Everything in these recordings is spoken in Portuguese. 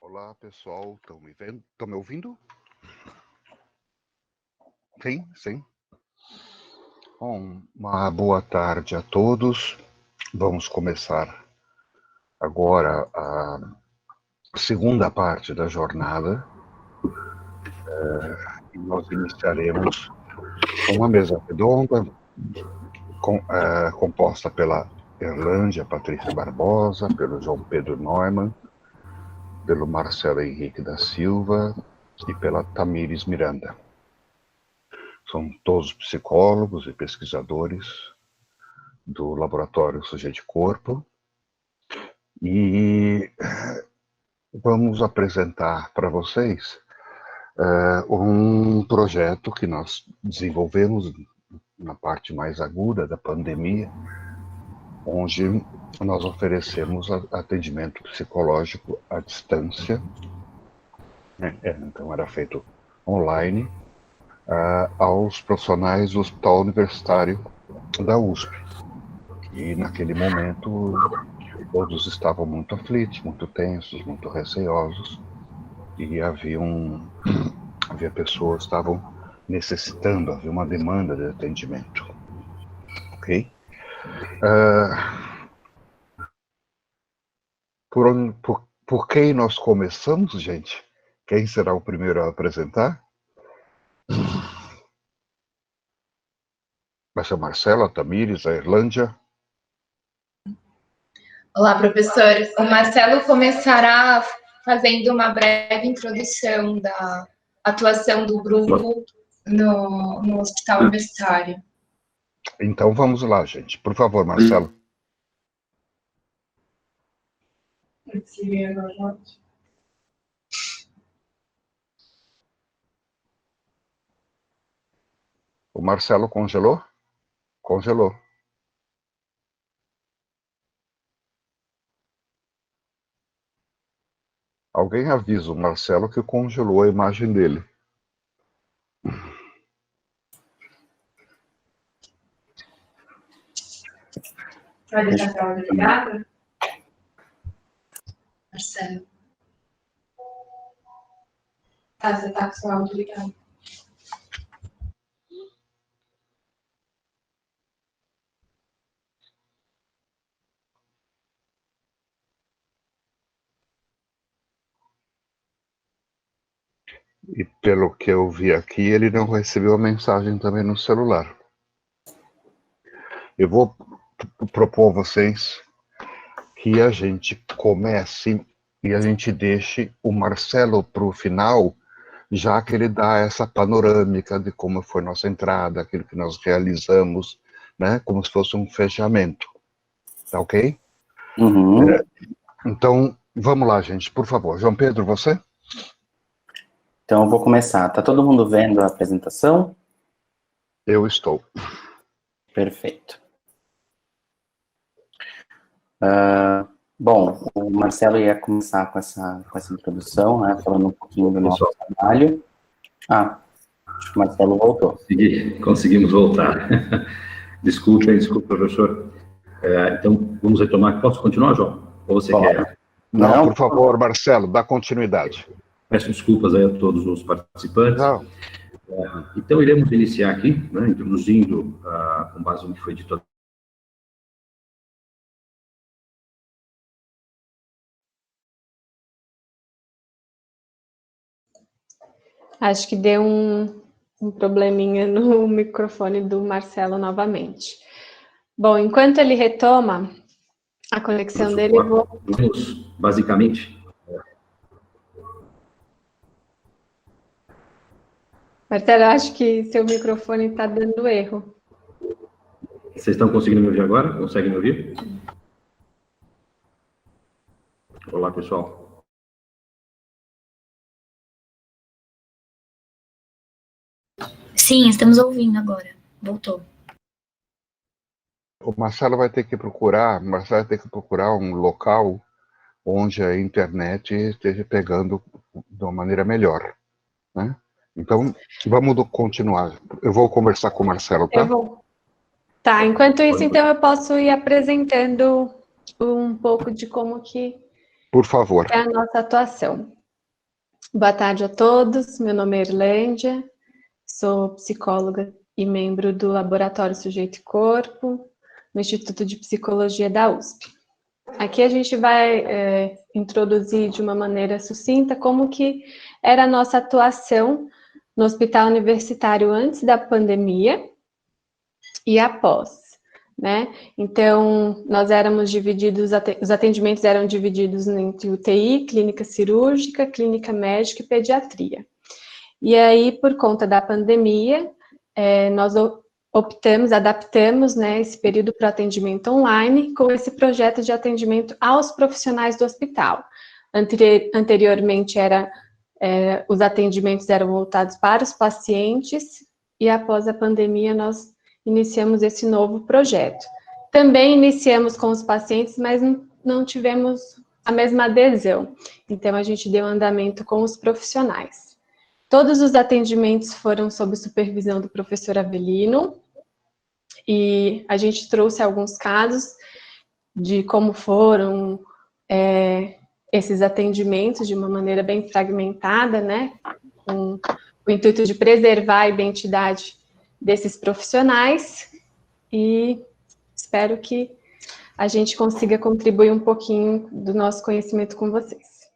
Olá, pessoal. Estão me vendo? Estão me ouvindo? Sim, sim. Bom, uma boa tarde a todos. Vamos começar agora a segunda parte da jornada. E nós iniciaremos uma mesa redonda composta pela Erlândia Patrícia Barbosa, pelo João Pedro Neumann, pelo Marcelo Henrique da Silva e pela Tamires Miranda. São todos psicólogos e pesquisadores do Laboratório Sujeito e Corpo. E vamos apresentar para vocês um projeto que nós desenvolvemos na parte mais aguda da pandemia, onde nós oferecemos atendimento psicológico à distância. Então era feito online aos profissionais do Hospital Universitário da USP. E naquele momento todos estavam muito aflitos, muito tensos, muito receosos, e havia pessoas que estavam necessitando, havia uma demanda de atendimento. Ok? Por quem nós começamos, gente? Quem será o primeiro a apresentar? Vai ser o Marcelo, a Tamires, a Erlândia. Olá, professor. O Marcelo começará fazendo uma breve introdução da atuação do grupo no Hospital Universitário. Então vamos lá, gente. Por favor, Marcelo. O Marcelo congelou? Congelou. Alguém avisa o Marcelo que congelou a imagem dele. Pode deixar a tela ligada? Marcelo. Você está com o seu áudio ligado. E pelo que eu vi aqui, ele não recebeu a mensagem também no celular. Eu vou propor a vocês que a gente comece e a gente deixe o Marcelo para o final, já que ele dá essa panorâmica de como foi nossa entrada, aquilo que nós realizamos, né? Como se fosse um fechamento. Tá ok? Uhum. Então, vamos lá, gente, por favor. João Pedro, você? Então, eu vou começar. Tá todo mundo vendo a apresentação? Eu estou. Perfeito. Bom, o Marcelo ia começar com essa introdução, né, falando um pouquinho do nosso trabalho. Acho que o Marcelo voltou. Conseguimos voltar. Desculpe, professor. Então, vamos retomar. Posso continuar, João? Ou você quer? Não, por favor, Marcelo, dá continuidade. Peço desculpas aí a todos os participantes. Não. Então, iremos iniciar aqui, né, introduzindo, com base no que foi dito. Acho que deu um probleminha no microfone do Marcelo novamente. Bom, enquanto ele retoma a conexão dele, Basicamente. Marcelo, acho que seu microfone está dando erro. Vocês estão conseguindo me ouvir agora? Conseguem me ouvir? Olá, pessoal. Sim, estamos ouvindo agora. Voltou. O Marcelo vai ter que procurar um local onde a internet esteja pegando de uma maneira melhor, né? Então, vamos continuar. Eu vou conversar com o Marcelo, tá? Tá, enquanto isso, então, eu posso ir apresentando um pouco de como que por favor, é a nossa atuação. Boa tarde a todos, meu nome é Irlândia, sou psicóloga e membro do Laboratório Sujeito e Corpo, no Instituto de Psicologia da USP. Aqui a gente vai introduzir de uma maneira sucinta como que era a nossa atuação no Hospital Universitário antes da pandemia e após. Né? Então, nós éramos divididos, os atendimentos eram divididos entre UTI, clínica cirúrgica, clínica médica e pediatria. E aí, por conta da pandemia, nós adaptamos, né, esse período para atendimento online com esse projeto de atendimento aos profissionais do hospital. Anteriormente, os atendimentos eram voltados para os pacientes e após a pandemia nós iniciamos esse novo projeto. Também iniciamos com os pacientes, mas não tivemos a mesma adesão. Então, a gente deu andamento com os profissionais. Todos os atendimentos foram sob supervisão do professor Avelino, e a gente trouxe alguns casos de como foram esses atendimentos de uma maneira bem fragmentada, né? Com o intuito de preservar a identidade desses profissionais, e espero que a gente consiga contribuir um pouquinho do nosso conhecimento com vocês.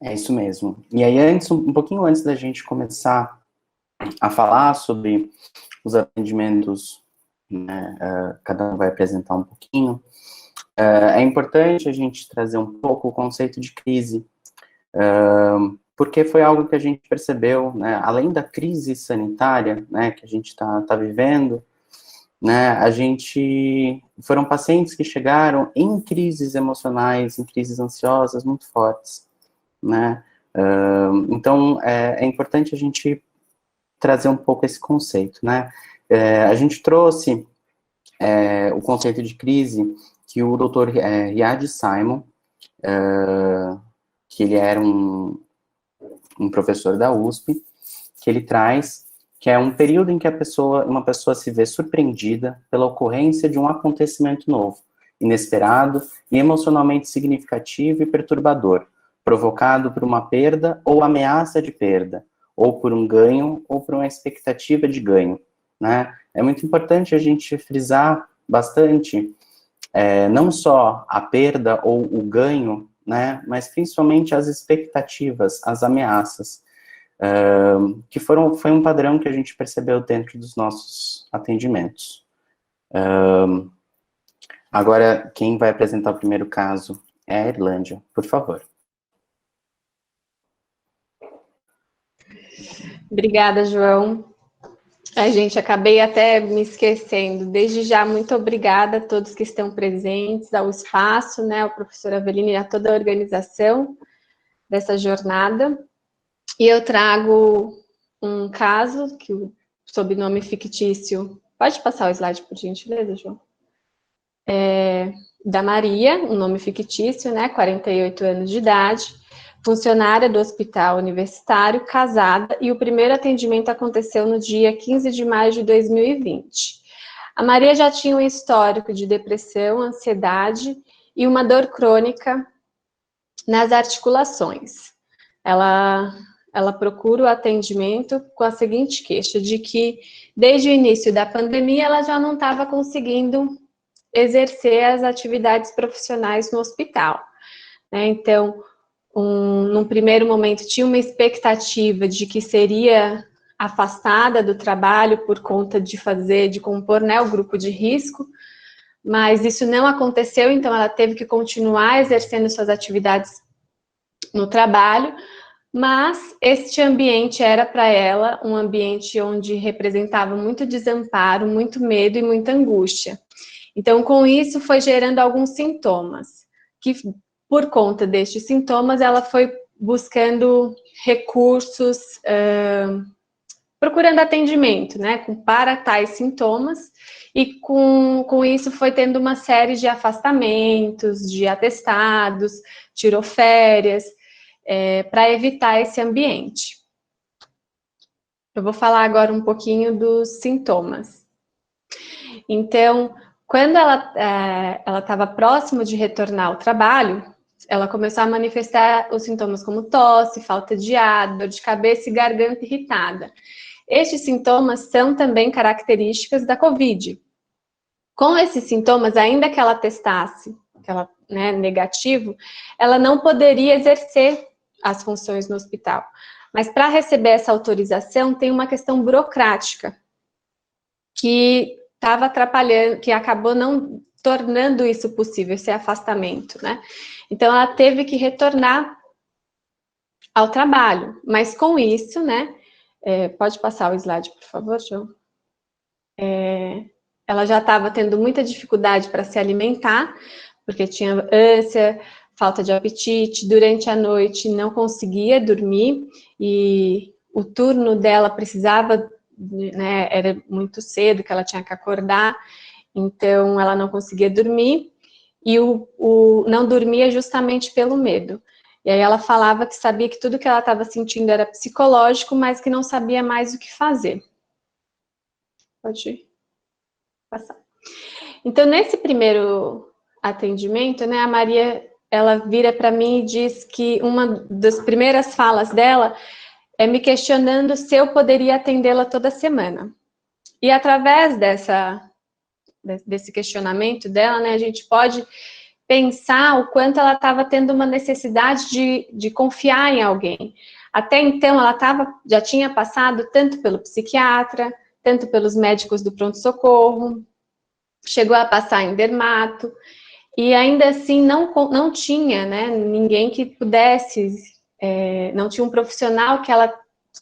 É isso mesmo. E aí, um pouquinho antes da gente começar a falar sobre os atendimentos, né, cada um vai apresentar um pouquinho, é importante a gente trazer um pouco o conceito de crise, porque foi algo que a gente percebeu, né, além da crise sanitária, né, que a gente tá vivendo, né, foram pacientes que chegaram em crises emocionais, em crises ansiosas muito fortes, né, então é importante a gente trazer um pouco esse conceito, né, a gente trouxe o conceito de crise que o Dr. Riad Simon, que ele era um professor da USP, que ele traz, que é um período em que uma pessoa se vê surpreendida pela ocorrência de um acontecimento novo, inesperado e emocionalmente significativo e perturbador, provocado por uma perda ou ameaça de perda, ou por um ganho, ou por uma expectativa de ganho, né? É muito importante a gente frisar bastante, não só a perda ou o ganho, né, mas principalmente as expectativas, as ameaças, que foi um padrão que a gente percebeu dentro dos nossos atendimentos. Agora, quem vai apresentar o primeiro caso é a Irlândia, por favor. Obrigada, João. Gente, acabei até me esquecendo. Desde já, muito obrigada a todos que estão presentes, ao espaço, né, ao professor Avelino e a toda a organização dessa jornada. E eu trago um caso, sob nome fictício, pode passar o slide, por gentileza, João? Da Maria, um nome fictício, né, 48 anos de idade, funcionária do hospital universitário, casada, e o primeiro atendimento aconteceu no dia 15 de maio de 2020. A Maria já tinha um histórico de depressão, ansiedade e uma dor crônica nas articulações. Ela procura o atendimento com a seguinte queixa, de que desde o início da pandemia ela já não estava conseguindo exercer as atividades profissionais no hospital, né? Então, num primeiro momento, tinha uma expectativa de que seria afastada do trabalho por conta de compor, né, o grupo de risco, mas isso não aconteceu, então ela teve que continuar exercendo suas atividades no trabalho, mas este ambiente era para ela um ambiente onde representava muito desamparo, muito medo e muita angústia. Então, com isso, foi gerando alguns sintomas, que por conta destes sintomas, ela foi buscando recursos, procurando atendimento, né, para tais sintomas, e com isso foi tendo uma série de afastamentos, de atestados, tirou férias, para evitar esse ambiente. Eu vou falar agora um pouquinho dos sintomas. Então, quando ela estava próximo de retornar ao trabalho, ela começou a manifestar os sintomas como tosse, falta de ar, dor de cabeça e garganta irritada. Estes sintomas são também características da COVID. Com esses sintomas, ainda que ela testasse negativo, ela não poderia exercer as funções no hospital. Mas para receber essa autorização, tem uma questão burocrática que estava atrapalhando, que acabou não tornando isso possível, esse afastamento, né? Então, ela teve que retornar ao trabalho. Mas com isso, né? Pode passar o slide, por favor, João? Ela já estava tendo muita dificuldade para se alimentar, porque tinha ânsia, falta de apetite, durante a noite não conseguia dormir, e o turno dela precisava, né, era muito cedo que ela tinha que acordar, então ela não conseguia dormir, e o não dormia justamente pelo medo. E aí ela falava que sabia que tudo que ela estava sentindo era psicológico, mas que não sabia mais o que fazer. Pode passar. Então, nesse primeiro atendimento, né, a Maria, ela vira para mim e diz que uma das primeiras falas dela é me questionando se eu poderia atendê-la toda semana. E através desse questionamento dela, né, a gente pode pensar o quanto ela estava tendo uma necessidade de confiar em alguém. Até então, ela já tinha passado tanto pelo psiquiatra, tanto pelos médicos do pronto-socorro, chegou a passar em dermato, e ainda assim não tinha, né, ninguém que pudesse, não tinha um profissional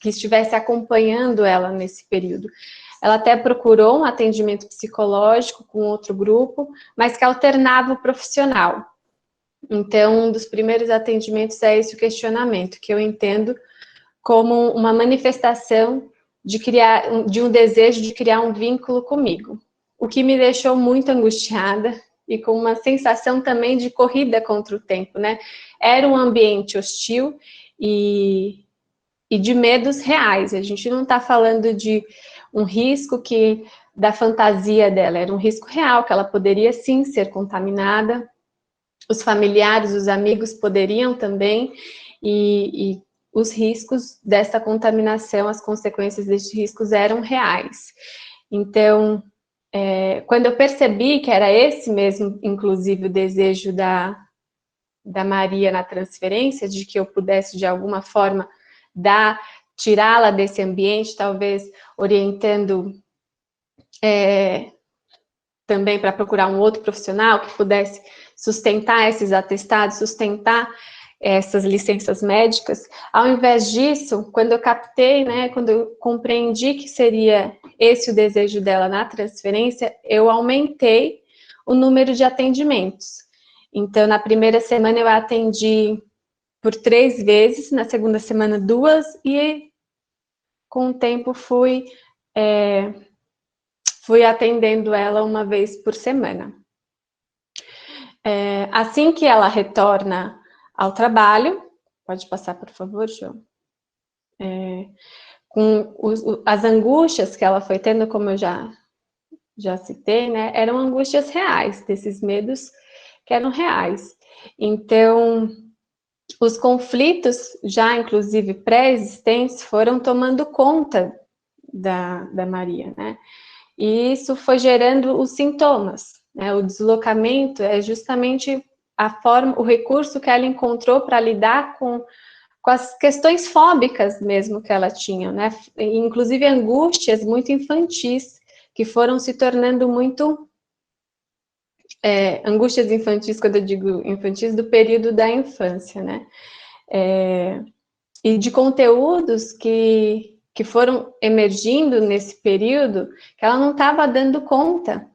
que estivesse acompanhando ela nesse período. Ela até procurou um atendimento psicológico com outro grupo, mas que alternava o profissional. Então, um dos primeiros atendimentos é esse o questionamento, que eu entendo como uma manifestação de um desejo de criar um vínculo comigo, o que me deixou muito angustiada e com uma sensação também de corrida contra o tempo, né? Era um ambiente hostil e de medos reais. A gente não está falando de um risco da fantasia dela, era um risco real, que ela poderia sim ser contaminada, os familiares, os amigos poderiam também, e os riscos dessa contaminação, as consequências desses riscos eram reais. Então, quando eu percebi que era esse mesmo, inclusive, o desejo da Maria na transferência, de que eu pudesse, de alguma forma, tirá-la desse ambiente, talvez orientando também para procurar um outro profissional que pudesse sustentar esses atestados, sustentar essas licenças médicas. Ao invés disso, quando eu captei, né, quando eu compreendi que seria esse o desejo dela na transferência, eu aumentei o número de atendimentos. Então, na primeira semana eu atendi por 3 vezes, na segunda semana 2, e com o tempo fui atendendo ela uma vez por semana. Assim que ela retorna ao trabalho, pode passar, por favor, João? Com as angústias que ela foi tendo, como eu já citei, né, eram angústias reais, desses medos que eram reais. Então, os conflitos, já inclusive pré-existentes, foram tomando conta da Maria, né? E isso foi gerando os sintomas, né? O deslocamento é justamente o recurso que ela encontrou para lidar com as questões fóbicas mesmo que ela tinha, né? Inclusive angústias muito infantis, que foram se tornando muito... angústias infantis, quando eu digo infantis, do período da infância, né? E de conteúdos que foram emergindo nesse período, que ela não estava dando conta,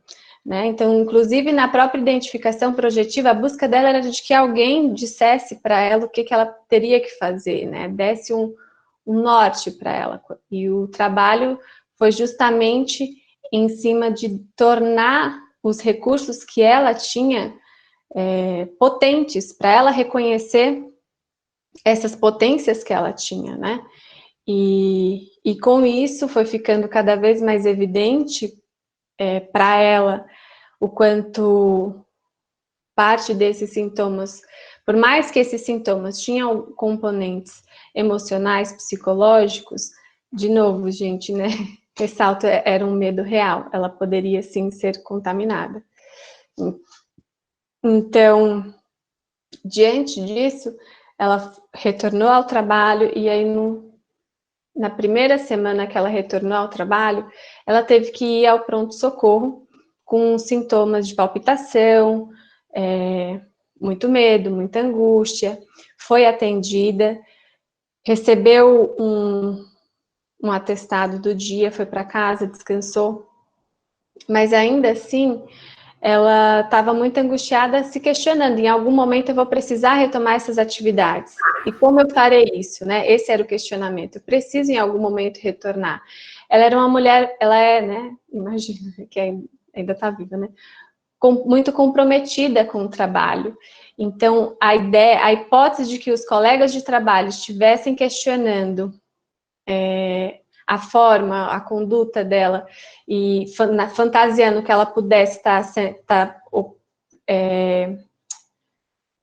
né? Então, inclusive, na própria identificação projetiva, a busca dela era de que alguém dissesse para ela o que ela teria que fazer, né? Desse um norte para ela. E o trabalho foi justamente em cima de tornar os recursos que ela tinha potentes, para ela reconhecer essas potências que ela tinha, né? E com isso foi ficando cada vez mais evidente para ela o quanto parte desses sintomas por mais que esses sintomas tinham componentes emocionais, psicológicos, de novo, gente, né? Ressalto, era um medo real, ela poderia sim ser contaminada. Então, diante disso, ela retornou ao trabalho e aí na primeira semana que ela retornou ao trabalho, ela teve que ir ao pronto-socorro com sintomas de palpitação, muito medo, muita angústia, foi atendida, recebeu um atestado do dia, foi para casa, descansou, mas ainda assim, ela estava muito angustiada, se questionando, em algum momento eu vou precisar retomar essas atividades, e como eu farei isso, né? Esse era o questionamento, eu preciso em algum momento retornar. Ela era uma mulher, ela é, né, imagina que ainda está viva, né, muito comprometida com o trabalho, então a hipótese de que os colegas de trabalho estivessem questionando a forma, a conduta dela, e fantasiando que ela pudesse estar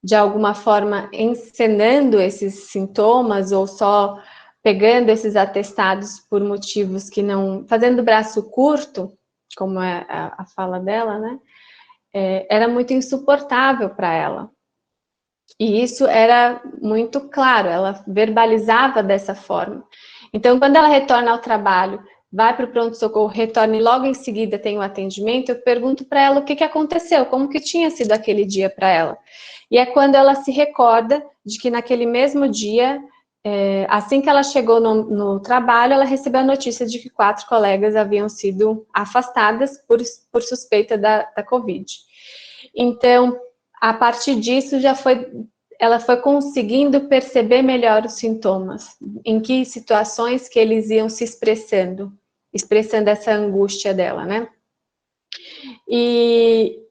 de alguma forma encenando esses sintomas, ou só pegando esses atestados por motivos que não... fazendo braço curto, como é a fala dela, né? Era muito insuportável para ela. E isso era muito claro, ela verbalizava dessa forma. Então, quando ela retorna ao trabalho, vai para o pronto-socorro, retorna e logo em seguida tem o atendimento, eu pergunto para ela o que aconteceu, como que tinha sido aquele dia para ela. E é quando ela se recorda de que naquele mesmo dia, assim que ela chegou no trabalho, ela recebeu a notícia de que 4 colegas haviam sido afastadas por suspeita da Covid. Então, a partir disso, ela foi conseguindo perceber melhor os sintomas, em que situações que eles iam se expressando essa angústia dela, né? E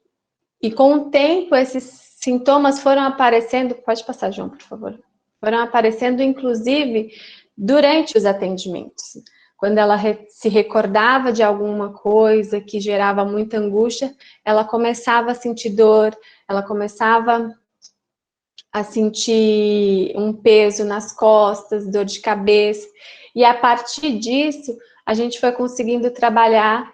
com o tempo, esses sintomas foram aparecendo, pode passar, João, por favor, foram aparecendo, inclusive, durante os atendimentos. Quando ela se recordava de alguma coisa que gerava muita angústia, ela começava a sentir dor, ela começava a sentir um peso nas costas, dor de cabeça, e a partir disso, a gente foi conseguindo trabalhar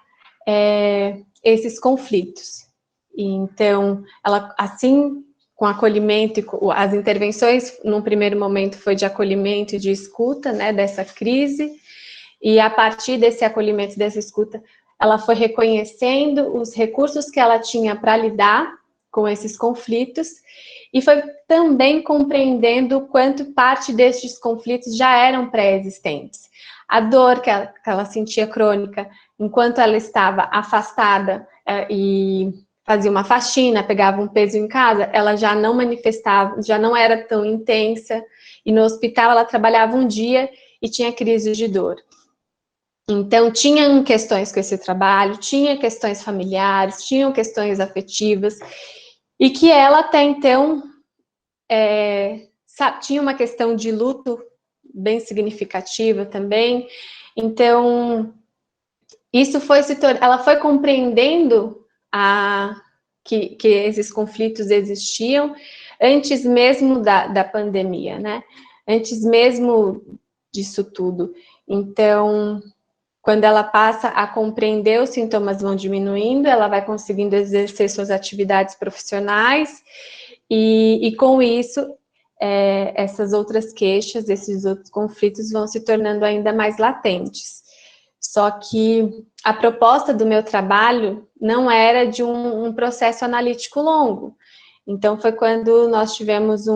esses conflitos. E então, ela, assim, com acolhimento, as intervenções, num primeiro momento, foi de acolhimento e de escuta, né, dessa crise, e a partir desse acolhimento, dessa escuta, ela foi reconhecendo os recursos que ela tinha para lidar com esses conflitos, e foi também compreendendo o quanto parte destes conflitos já eram pré-existentes. A dor que ela sentia crônica, enquanto ela estava afastada e fazia uma faxina, pegava um peso em casa, ela já não manifestava, já não era tão intensa, e no hospital ela trabalhava um dia e tinha crise de dor. Então, tinham questões com esse trabalho, tinha questões familiares, tinham questões afetivas, e que ela até então tinha uma questão de luto bem significativa também. Então, isso ela foi compreendendo que esses conflitos existiam antes mesmo da pandemia, né? Antes mesmo disso tudo. Então, quando ela passa a compreender, os sintomas vão diminuindo, ela vai conseguindo exercer suas atividades profissionais, e com isso, essas outras queixas, esses outros conflitos vão se tornando ainda mais latentes. Só que a proposta do meu trabalho não era de um processo analítico longo. Então, foi quando nós tivemos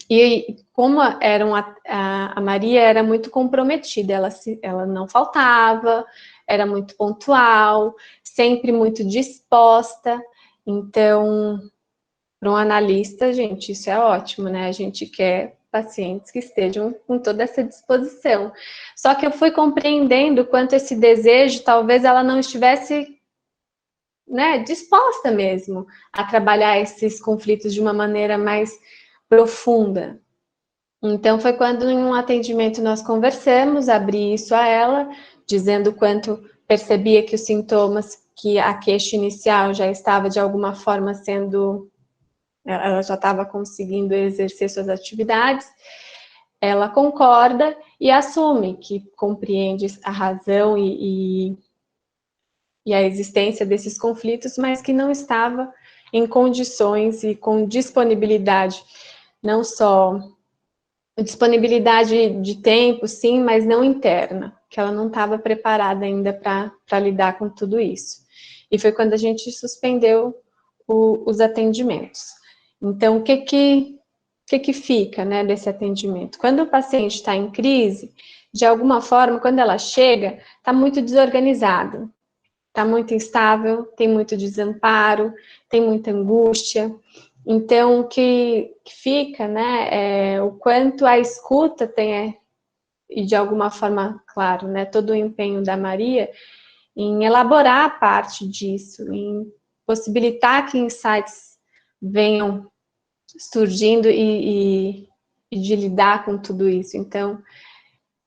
E como a Maria era muito comprometida, ela não faltava, era muito pontual, sempre muito disposta. Então, para um analista, gente, isso é ótimo, né? A gente quer pacientes que estejam com toda essa disposição. Só que eu fui compreendendo quanto esse desejo, talvez ela não estivesse, né, disposta mesmo a trabalhar esses conflitos de uma maneira mais profunda. Então, foi quando em um atendimento nós conversamos, abri isso a ela, dizendo quanto percebia que os sintomas, que a queixa inicial já estava de alguma forma sendo ela já estava conseguindo exercer suas atividades, ela concorda e assume que compreende a razão e a existência desses conflitos, mas que não estava em condições e com disponibilidade, não só disponibilidade de tempo, sim, mas não interna, que ela não estava preparada ainda para lidar com tudo isso. E foi quando a gente suspendeu os atendimentos. Então, o que fica, né, desse atendimento? Quando o paciente está em crise, de alguma forma, quando ela chega, está muito desorganizado, está muito instável, tem muito desamparo, tem muita angústia. Então, o que fica, né, é o quanto a escuta tem, e de alguma forma, claro, né, todo o empenho da Maria em elaborar parte disso, em possibilitar que insights venham surgindo e de lidar com tudo isso. Então,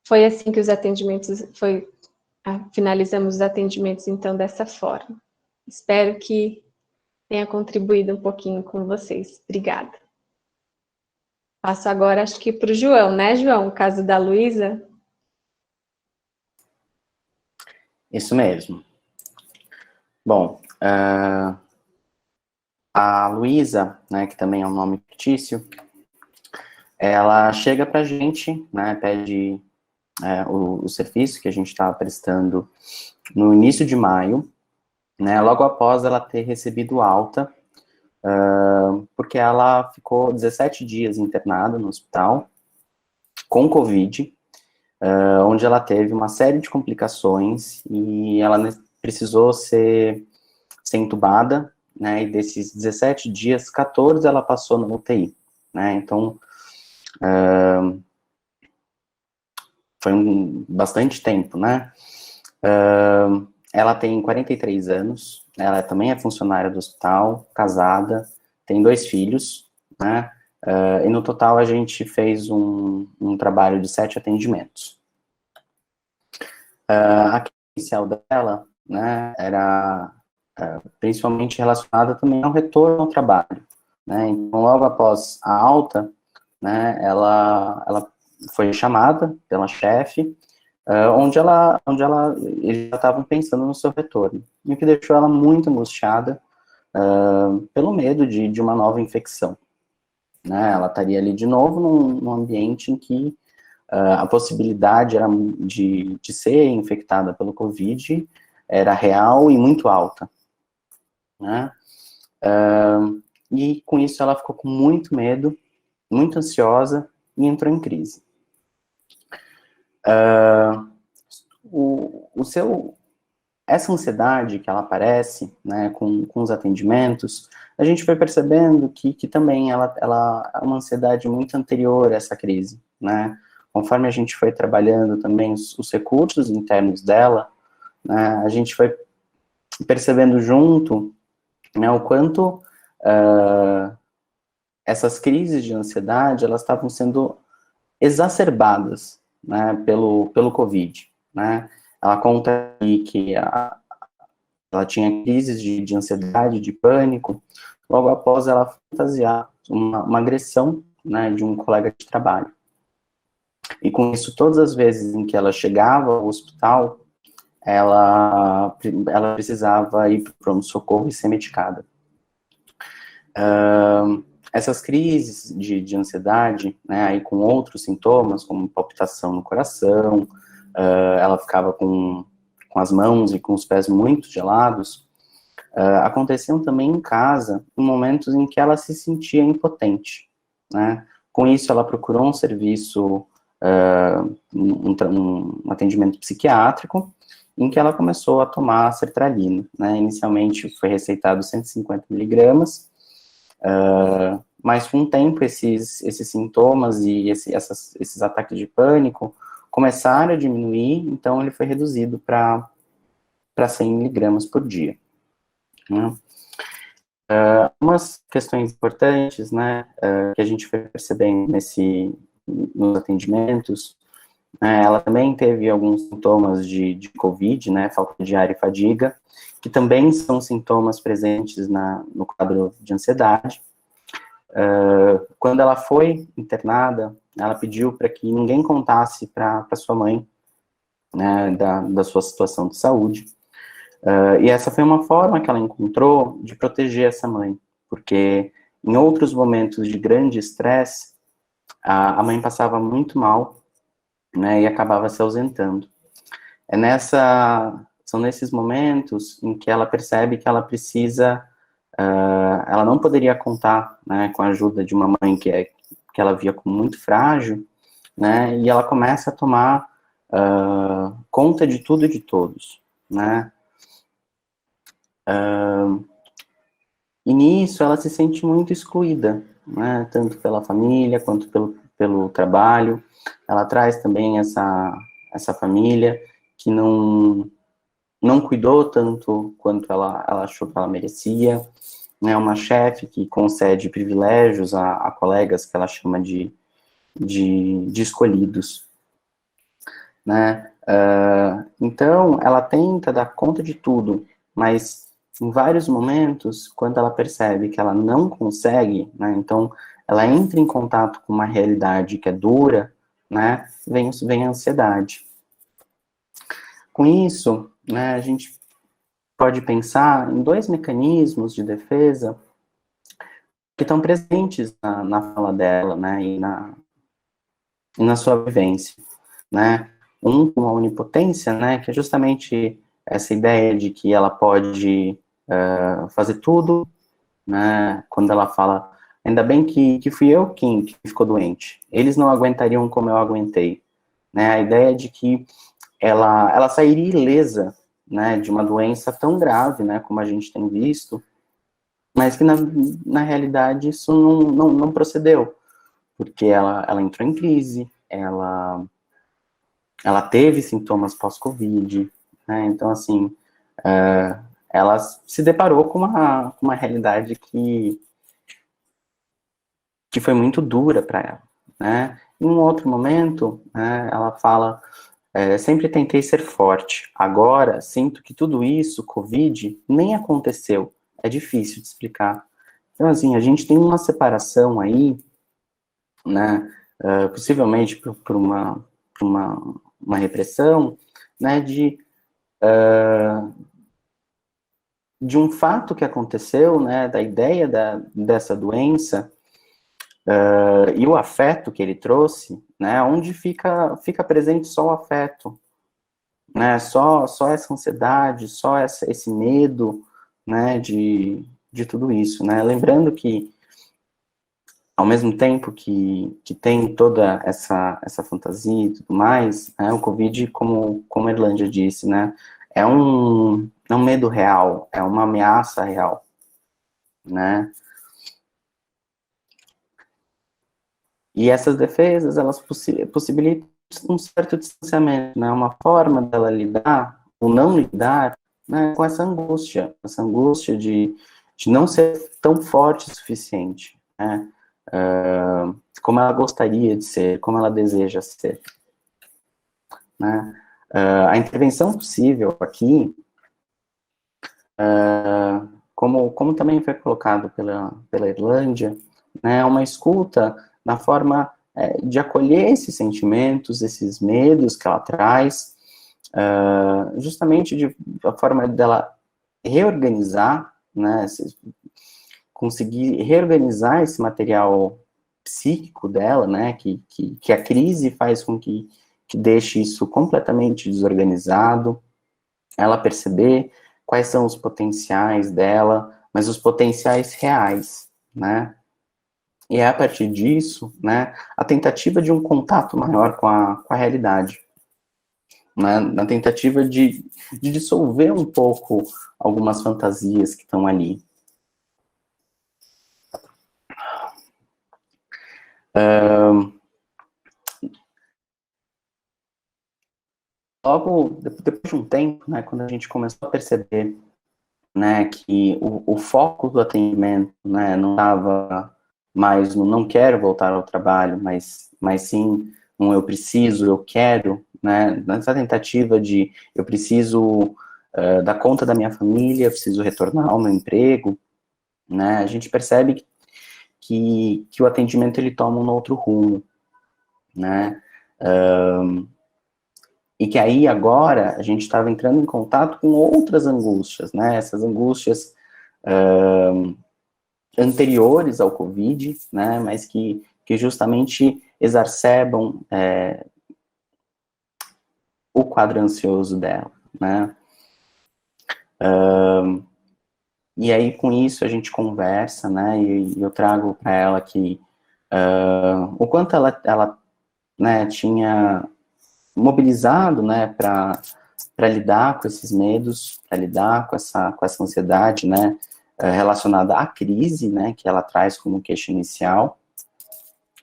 foi assim que os atendimentos, finalizamos os atendimentos, então, dessa forma. Espero que tenha contribuído um pouquinho com vocês. Obrigada. Passo agora, acho que para o João, né, João? O caso da Luísa. Isso mesmo. Bom, a Luísa, né, que também é um nome fictício, ela chega para a gente, né, pede o serviço que a gente estava prestando no início de maio, né, logo após ela ter recebido alta, porque ela ficou 17 dias internada no hospital com Covid, onde ela teve uma série de complicações e ela precisou ser entubada, né, e desses 17 dias, 14 ela passou na UTI, né, então foi bastante tempo, né. Ela tem 43 anos, ela também é funcionária do hospital, casada, tem 2 filhos, né, e no total a gente fez um trabalho de 7 atendimentos. A questão inicial dela, né, era principalmente relacionada também ao retorno ao trabalho, né, então logo após a alta, né, ela foi chamada pela chefe, onde eles já estavam pensando no seu retorno, e o que deixou ela muito angustiada, pelo medo de uma nova infecção, né, ela estaria ali de novo num ambiente em que a possibilidade era de ser infectada pelo Covid era real e muito alta, né, e com isso ela ficou com muito medo, muito ansiosa e entrou em crise. Essa ansiedade que ela aparece, né, com os atendimentos, a gente foi percebendo que também ela é uma ansiedade muito anterior a essa crise, né, conforme a gente foi trabalhando também os recursos internos dela, né, a gente foi percebendo junto, né, o quanto essas crises de ansiedade, elas estavam sendo exacerbadas, né, pelo Covid, né. Ela conta aí que ela tinha crises de ansiedade, de pânico, logo após ela fantasiar uma agressão, né, de um colega de trabalho. E com isso, todas as vezes em que ela chegava ao hospital, ela precisava ir para o pronto-socorro e ser medicada. Essas crises de ansiedade, né, aí com outros sintomas, como palpitação no coração, ela ficava com as mãos e com os pés muito gelados, aconteciam também em casa, em momentos em que ela se sentia impotente, né. Com isso, ela procurou um serviço, um atendimento psiquiátrico, em que ela começou a tomar sertralina, né. Inicialmente foi receitado 150 miligramas, mas com o tempo esses sintomas e esses ataques de pânico começaram a diminuir, então ele foi reduzido para 100 miligramas por dia, né. Umas questões importantes, né, que a gente foi percebendo nos atendimentos, né, ela também teve alguns sintomas de Covid, né, falta de ar e fadiga, que também são sintomas presentes no quadro de ansiedade. Quando ela foi internada, ela pediu para que ninguém contasse para sua mãe, né, da sua situação de saúde. E essa foi uma forma que ela encontrou de proteger essa mãe, porque em outros momentos de grande estresse, a mãe passava muito mal, né, e acabava se ausentando. São nesses momentos em que ela percebe que ela precisa, ela não poderia contar, né, com a ajuda de uma mãe que ela via como muito frágil, né, e ela começa a tomar conta de tudo e de todos, né. E nisso ela se sente muito excluída, né, tanto pela família quanto pelo trabalho. Ela traz também essa família que não cuidou tanto quanto ela achou que ela merecia, né, uma chefe que concede privilégios a colegas que ela chama de escolhidos, né. Então, ela tenta dar conta de tudo, mas em vários momentos, quando ela percebe que ela não consegue, né, então ela entra em contato com uma realidade que é dura, né, vem a ansiedade. Com isso, né, a gente pode pensar em dois mecanismos de defesa que estão presentes na fala dela, né, e na sua vivência, né. Um, com a onipotência, né, que é justamente essa ideia de que ela pode fazer tudo, né, quando ela fala, ainda bem que fui eu quem ficou doente, eles não aguentariam como eu aguentei, né, a ideia de que ela sairia ilesa, né, de uma doença tão grave, né, como a gente tem visto, mas que na realidade isso não procedeu, porque ela entrou em crise, ela teve sintomas pós-Covid, né, então assim, ela se deparou com uma realidade que foi muito dura para ela, né. Em um outro momento, né, ela fala, sempre tentei ser forte, agora sinto que tudo isso, Covid, nem aconteceu, é difícil de explicar. Então, assim, a gente tem uma separação aí, né, possivelmente por uma repressão, né, de um fato que aconteceu, né, da ideia dessa doença, e o afeto que ele trouxe, né, onde fica presente só o afeto, né, só essa ansiedade, só esse medo, né, de tudo isso, né, lembrando que, ao mesmo tempo que tem toda essa fantasia e tudo mais, né, o Covid, como a Erlândia disse, né, é um medo real, é uma ameaça real, né. E essas defesas, elas possibilitam um certo distanciamento, né, uma forma dela lidar, ou não lidar, né, com essa angústia de não ser tão forte o suficiente, né, como ela gostaria de ser, como ela deseja ser, né. A intervenção possível aqui, como também foi colocado pela Erlândia, né, uma escuta na forma de acolher esses sentimentos, esses medos que ela traz, justamente a forma dela reorganizar, né, conseguir reorganizar esse material psíquico dela, né, que a crise faz com que deixe isso completamente desorganizado, ela perceber quais são os potenciais dela, mas os potenciais reais, né, e é a partir disso, né, a tentativa de um contato maior com a realidade, né, na tentativa de dissolver um pouco algumas fantasias que estão ali. Logo, depois de um tempo, né, quando a gente começou a perceber, né, que o foco do atendimento, né, não estava mais no não quero voltar ao trabalho, mas sim no eu preciso, eu quero, né, nessa tentativa de eu preciso dar conta da minha família, eu preciso retornar ao meu emprego, né, a gente percebe que o atendimento ele toma um outro rumo, né? E que aí agora a gente estava entrando em contato com outras angústias, né? Essas angústias anteriores ao Covid, né? Mas que justamente exacerbam o quadro ansioso dela, né? E aí, com isso, a gente conversa, né, e eu trago para ela que o quanto ela né, tinha mobilizado, né, para lidar com esses medos, para lidar com essa ansiedade, né, relacionada à crise, né, que ela traz como queixa inicial,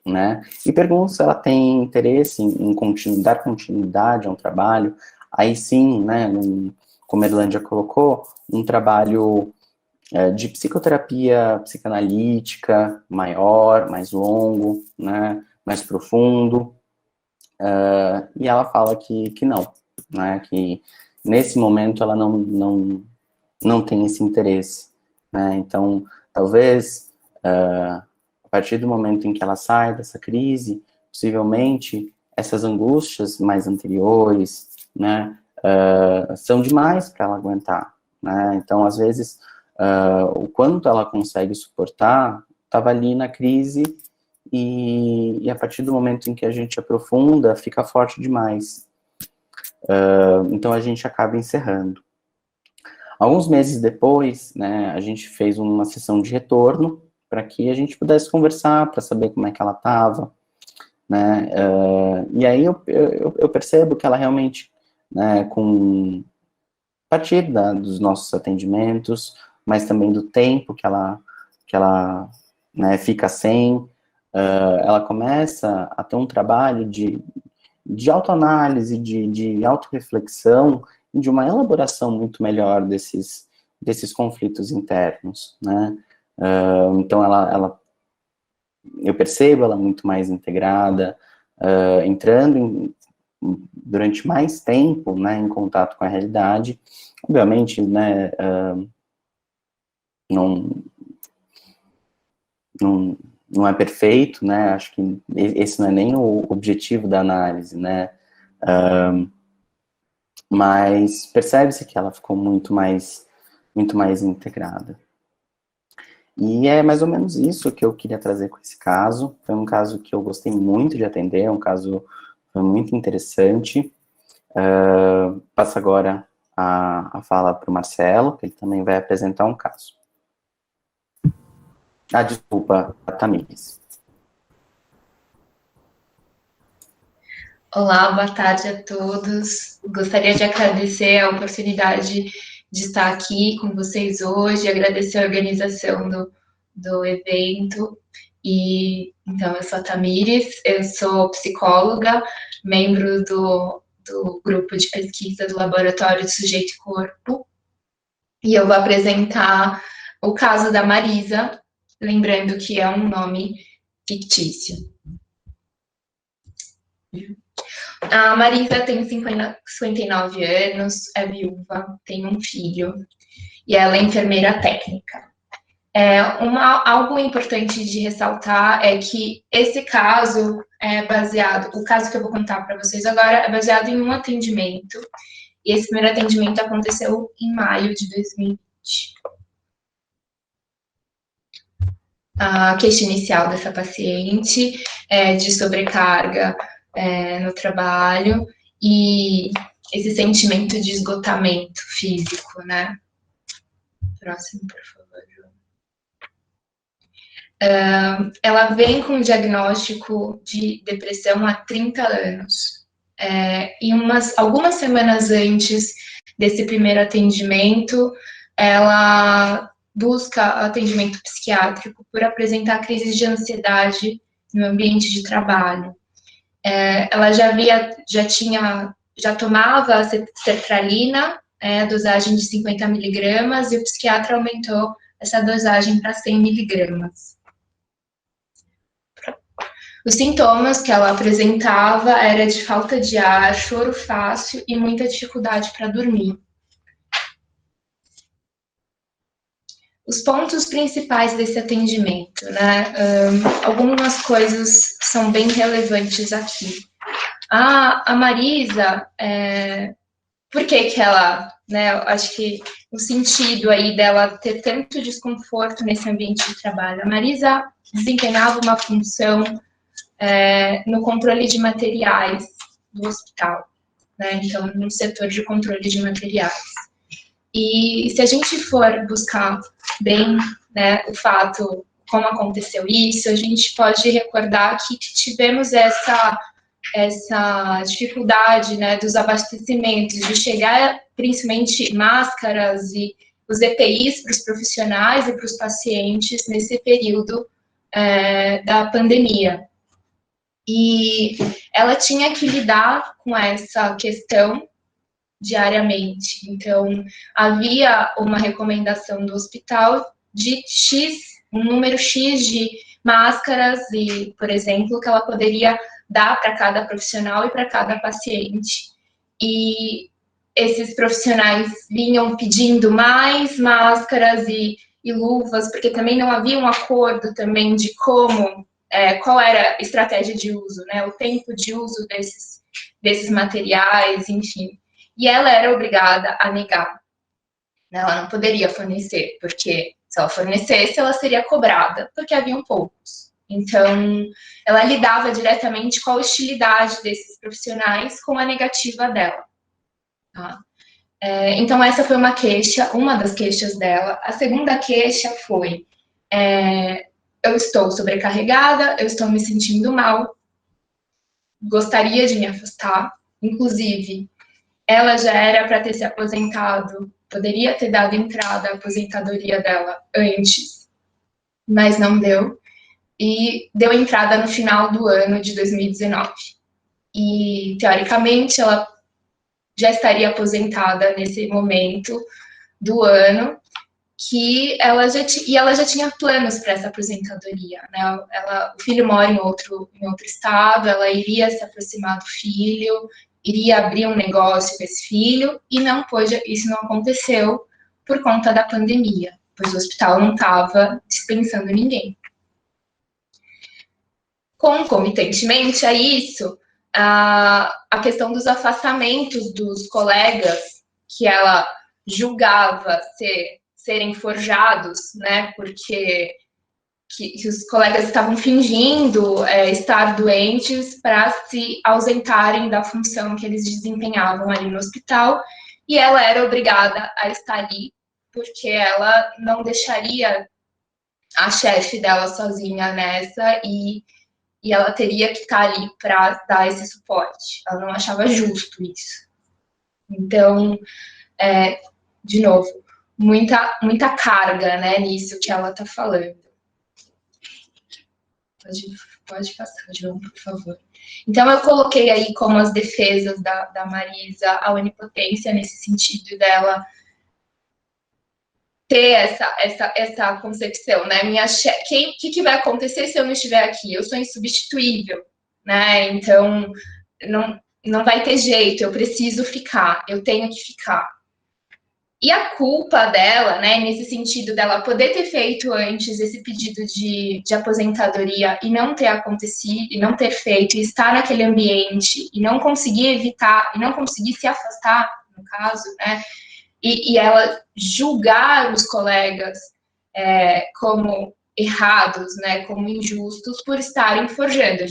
né, e pergunto se ela tem interesse em dar continuidade a um trabalho, aí sim, né, como a Erlândia colocou, um trabalho de psicoterapia psicanalítica maior, mais longo, né, mais profundo, e ela fala que não, né, que nesse momento ela não tem esse interesse, né, então talvez a partir do momento em que ela sai dessa crise, possivelmente essas angústias mais anteriores, né, são demais para ela aguentar, né, então às vezes o quanto ela consegue suportar, estava ali na crise, e a partir do momento em que a gente aprofunda, fica forte demais. Então a gente acaba encerrando. Alguns meses depois, né, a gente fez uma sessão de retorno, para que a gente pudesse conversar, para saber como é que ela estava, né, e aí eu percebo que ela realmente, né, a partir dos nossos atendimentos, mas também do tempo que ela né, fica sem, ela começa a ter um trabalho de autoanálise, de autorreflexão, e de uma elaboração muito melhor desses conflitos internos, né? Então, eu percebo ela muito mais integrada, entrando durante mais tempo, né, em contato com a realidade. Obviamente, né, não é perfeito, né, acho que esse não é nem o objetivo da análise, né, mas percebe-se que ela ficou muito mais integrada. E é mais ou menos isso que eu queria trazer com esse caso. Foi um caso que eu gostei muito de atender, um caso muito interessante. Passo agora a fala para o Marcelo, que ele também vai apresentar um caso. Desculpa, a Tamires. Olá, boa tarde a todos. Gostaria de agradecer a oportunidade de estar aqui com vocês hoje, agradecer a organização do evento. E então, eu sou a Tamires, eu sou psicóloga, membro do grupo de pesquisa do Laboratório de Sujeito e Corpo, e eu vou apresentar o caso da Marisa, lembrando que é um nome fictício. A Marisa tem 59 anos, é viúva, tem um filho, e ela é enfermeira técnica. Algo importante de ressaltar é que esse caso o caso que eu vou contar para vocês agora é baseado em um atendimento, e esse primeiro atendimento aconteceu em maio de 2020. A queixa inicial dessa paciente é de sobrecarga no trabalho e esse sentimento de esgotamento físico, né? Próximo, por favor. Ela vem com o diagnóstico de depressão há 30 anos. E algumas semanas antes desse primeiro atendimento, ela busca atendimento psiquiátrico por apresentar crises de ansiedade no ambiente de trabalho. Ela já tomava a sertralina, dosagem de 50 miligramas, e o psiquiatra aumentou essa dosagem para 100 miligramas. Os sintomas que ela apresentava era de falta de ar, choro fácil e muita dificuldade para dormir. os pontos principais desse atendimento, né? Algumas coisas são bem relevantes aqui. A Marisa, por que ela, né? Eu acho que o sentido aí dela ter tanto desconforto nesse ambiente de trabalho. A Marisa desempenhava uma função no controle de materiais do hospital, né? Então, no setor de controle de materiais. E se a gente for buscar bem, né, o fato, como aconteceu isso, a gente pode recordar que tivemos essa dificuldade, né, dos abastecimentos, de chegar principalmente máscaras e os EPIs para os profissionais e para os pacientes nesse período da pandemia. E ela tinha que lidar com essa questão diariamente. Então, havia uma recomendação do hospital de um número X de máscaras, e, por exemplo, que ela poderia dar para cada profissional e para cada paciente. E esses profissionais vinham pedindo mais máscaras e luvas, porque também não havia um acordo também de qual era a estratégia de uso, né, o tempo de uso desses materiais, enfim. E ela era obrigada a negar. Ela não poderia fornecer, porque se ela fornecesse, ela seria cobrada, porque haviam poucos. Então, ela lidava diretamente com a hostilidade desses profissionais com a negativa dela. Tá? Então, essa foi uma das queixas dela. A segunda queixa foi: eu estou sobrecarregada, eu estou me sentindo mal, gostaria de me afastar. Inclusive, ela já era para ter se aposentado, poderia ter dado entrada à aposentadoria dela antes, mas não deu. E deu entrada no final do ano de 2019. E, teoricamente, ela já estaria aposentada nesse momento do ano, que ela já tinha planos para essa aposentadoria, né? O filho mora em outro estado, ela iria se aproximar do filho, iria abrir um negócio com esse filho, e isso não aconteceu por conta da pandemia, pois o hospital não estava dispensando ninguém. Concomitantemente a isso, a questão dos afastamentos dos colegas, que ela julgava serem forjados, né, porque que os colegas estavam fingindo estar doentes para se ausentarem da função que eles desempenhavam ali no hospital, e ela era obrigada a estar ali, porque ela não deixaria a chefe dela sozinha nessa, e ela teria que estar ali para dar esse suporte. Ela não achava justo isso. Então, de novo, muita carga, né, nisso que ela está falando. Pode passar, João, por favor. Então, eu coloquei aí como as defesas da Marisa a onipotência, nesse sentido dela ter essa concepção, né? O que vai acontecer se eu não estiver aqui? Eu sou insubstituível, né? Então, não vai ter jeito, eu preciso ficar, eu tenho que ficar. E a culpa dela, né, nesse sentido dela poder ter feito antes esse pedido de aposentadoria e não ter acontecido, e não ter feito, e estar naquele ambiente, e não conseguir evitar, e não conseguir se afastar, no caso, né, e ela julgar os colegas como errados, né, como injustos por estarem forjando.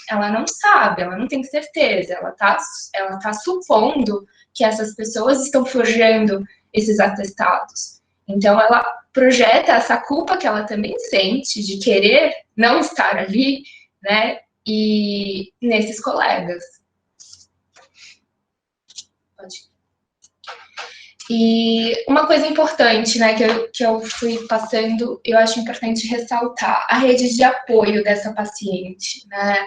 Ela não sabe, ela não tem certeza, ela tá supondo que essas pessoas estão forjando esses atestados. Então, ela projeta essa culpa que ela também sente de querer não estar ali, né, e nesses colegas. Pode. E uma coisa importante, né, que eu fui passando, eu acho importante ressaltar, a rede de apoio dessa paciente, né?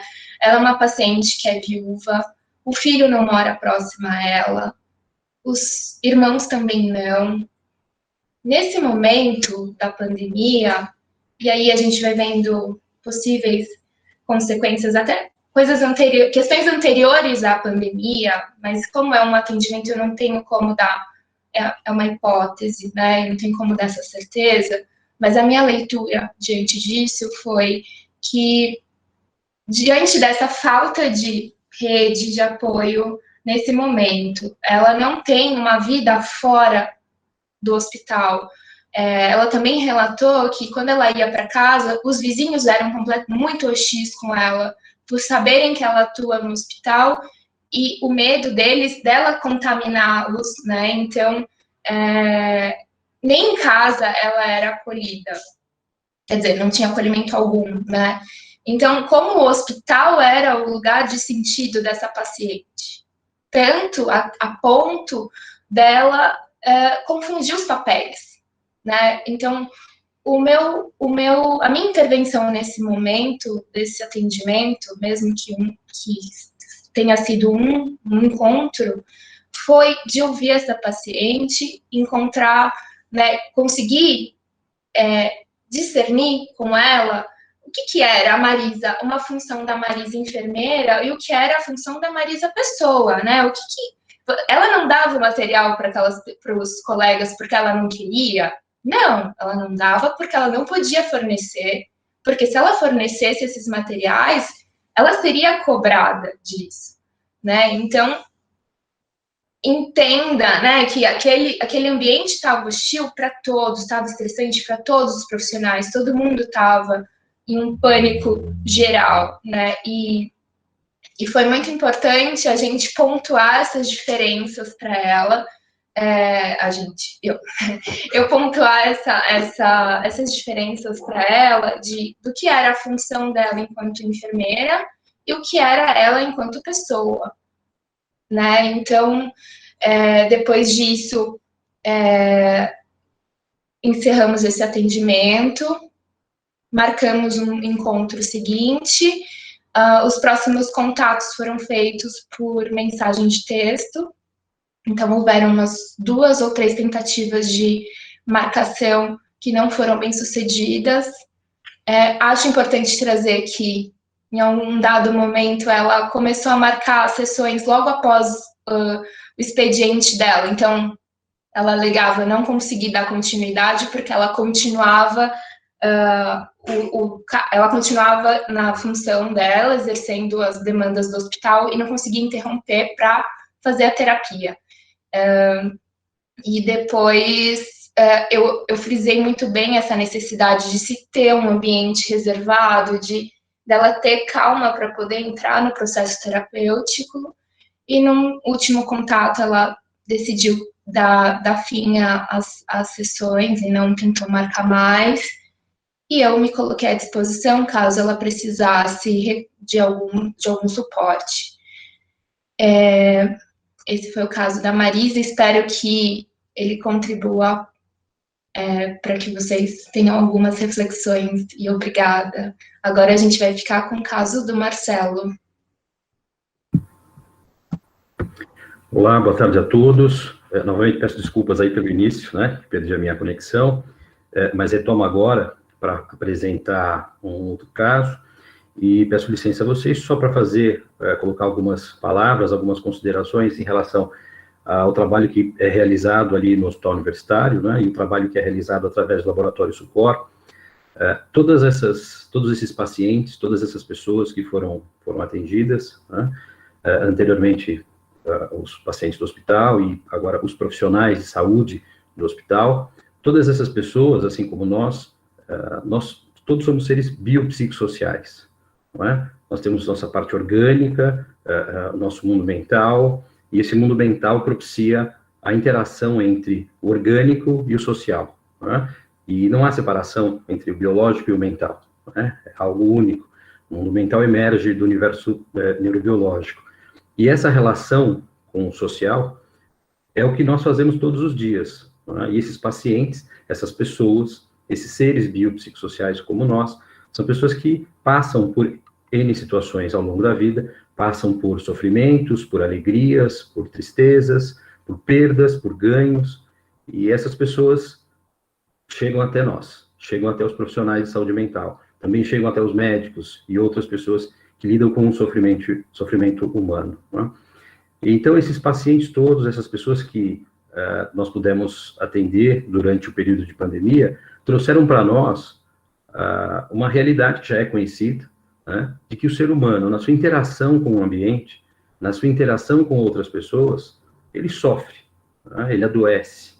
Ela é uma paciente que é viúva, o filho não mora próximo a ela, os irmãos também não. Nesse momento da pandemia, e aí a gente vai vendo possíveis consequências, até questões anteriores à pandemia, mas como é um atendimento, eu não tenho como dar, é uma hipótese, né? Eu não tenho como dar essa certeza, mas a minha leitura diante disso foi que, diante dessa falta de rede de apoio nesse momento, ela não tem uma vida fora do hospital. Ela também relatou que quando ela ia para casa, os vizinhos eram muito hostis com ela, por saberem que ela atua no hospital e o medo dela contaminá-los, né? Então, nem em casa ela era acolhida. Quer dizer, não tinha acolhimento algum, né? Então, como o hospital era o lugar de sentido dessa paciente, tanto a ponto dela confundir os papéis, né? Então, a minha intervenção nesse momento, desse atendimento, mesmo que tenha sido um encontro, foi de ouvir essa paciente, encontrar, né, conseguir discernir com ela o que era a Marisa, uma função da Marisa enfermeira, e o que era a função da Marisa pessoa, né? Ela não dava o material para os colegas porque ela não queria? Não, ela não dava porque ela não podia fornecer, porque se ela fornecesse esses materiais, ela seria cobrada disso, né? Então, entenda, né, que aquele ambiente estava hostil para todos, estava estressante para todos os profissionais, todo mundo estava em um pânico geral, né? E foi muito importante a gente pontuar essas diferenças para ela, eu pontuar essas diferenças para ela do que era a função dela enquanto enfermeira e o que era ela enquanto pessoa, né? Então, depois disso, encerramos esse atendimento, marcamos um encontro seguinte. Os próximos contatos foram feitos por mensagem de texto. Então, houveram umas 2 ou 3 tentativas de marcação que não foram bem sucedidas. Acho importante trazer que, em algum dado momento, ela começou a marcar sessões logo após o expediente dela. Então, ela alegava não conseguir dar continuidade porque ela continuava na função dela, exercendo as demandas do hospital e não conseguia interromper para fazer a terapia. E depois eu frisei muito bem essa necessidade de se ter um ambiente reservado, dela ter calma para poder entrar no processo terapêutico. E num último contato ela decidiu dar fim às sessões e não tentou marcar mais. E eu me coloquei à disposição caso ela precisasse de algum suporte. Esse foi o caso da Marisa. Espero que ele contribua para que vocês tenham algumas reflexões, e obrigada. Agora a gente vai ficar com o caso do Marcelo. Olá, boa tarde a todos. Novamente peço desculpas aí pelo início, né? Perdi a minha conexão, mas retomo agora para apresentar um outro caso, e peço licença a vocês só para colocar algumas palavras, algumas considerações em relação ao trabalho que é realizado ali no Hospital Universitário, né, e o trabalho que é realizado através do Laboratório Sucor. Todos esses pacientes, todas essas pessoas que foram atendidas, né, anteriormente os pacientes do hospital e agora os profissionais de saúde do hospital, todas essas pessoas, assim como nós todos somos seres biopsicossociais, não é? Nós temos nossa parte orgânica, nosso mundo mental, e esse mundo mental propicia a interação entre o orgânico e o social, não é? E não há separação entre o biológico e o mental, não é? É algo único. O mundo mental emerge do universo neurobiológico. E essa relação com o social é o que nós fazemos todos os dias, não é? E esses pacientes, essas pessoas, esses seres biopsicossociais como nós, são pessoas que passam por N situações ao longo da vida, passam por sofrimentos, por alegrias, por tristezas, por perdas, por ganhos, e essas pessoas chegam até nós, chegam até os profissionais de saúde mental, também chegam até os médicos e outras pessoas que lidam com o sofrimento humano, né? Então, esses pacientes todos, essas pessoas que nós pudemos atender durante o período de pandemia, trouxeram para nós uma realidade que já é conhecida, né, de que o ser humano, na sua interação com o ambiente, na sua interação com outras pessoas, ele sofre, né, ele adoece.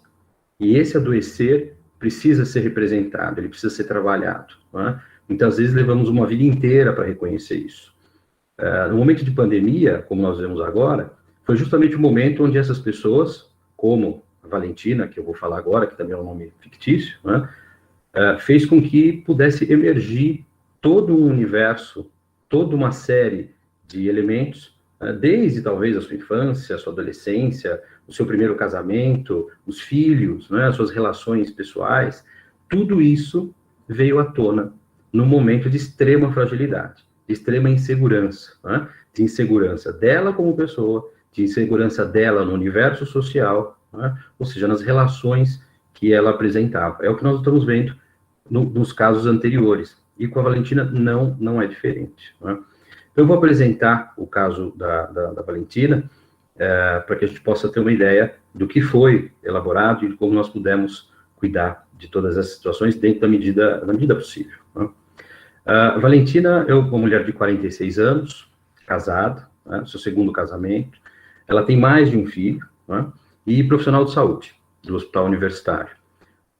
E esse adoecer precisa ser representado, ele precisa ser trabalhado. Né? Muitas vezes levamos uma vida inteira para reconhecer isso. No momento de pandemia, como nós vemos agora, foi justamente o momento onde essas pessoas, como a Valentina, que eu vou falar agora, que também é um nome fictício, né, fez com que pudesse emergir todo um universo, toda uma série de elementos, desde talvez a sua infância, a sua adolescência, o seu primeiro casamento, os filhos, né, as suas relações pessoais, tudo isso veio à tona num momento de extrema fragilidade, de extrema insegurança, né, de insegurança dela como pessoa, de insegurança dela no universo social, né, ou seja, nas relações que ela apresentava. É o que nós estamos vendo nos casos anteriores, e com a Valentina não é diferente. Né? Então, eu vou apresentar o caso da Valentina, para que a gente possa ter uma ideia do que foi elaborado e de como nós pudemos cuidar de todas essas situações dentro da medida possível. Né? Valentina é uma mulher de 46 anos, casada, né, seu segundo casamento, ela tem mais de um filho, né, e profissional de saúde, do Hospital Universitário.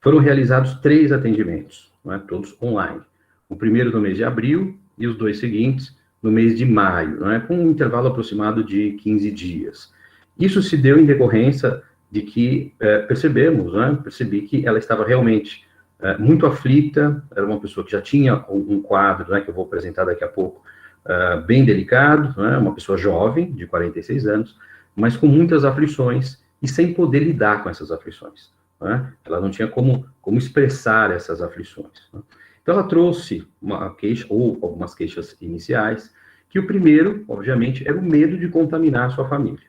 Foram realizados 3 atendimentos, né, todos online. O primeiro no mês de abril e os 2 seguintes no mês de maio, né, com um intervalo aproximado de 15 dias. Isso se deu em decorrência de que percebi que ela estava realmente muito aflita, era uma pessoa que já tinha um quadro, né, que eu vou apresentar daqui a pouco, bem delicado, né, uma pessoa jovem, de 46 anos, mas com muitas aflições e sem poder lidar com essas aflições. Né? Ela não tinha como expressar essas aflições. Né? Então, ela trouxe uma queixa, ou algumas queixas iniciais, que o primeiro, obviamente, era o medo de contaminar a sua família.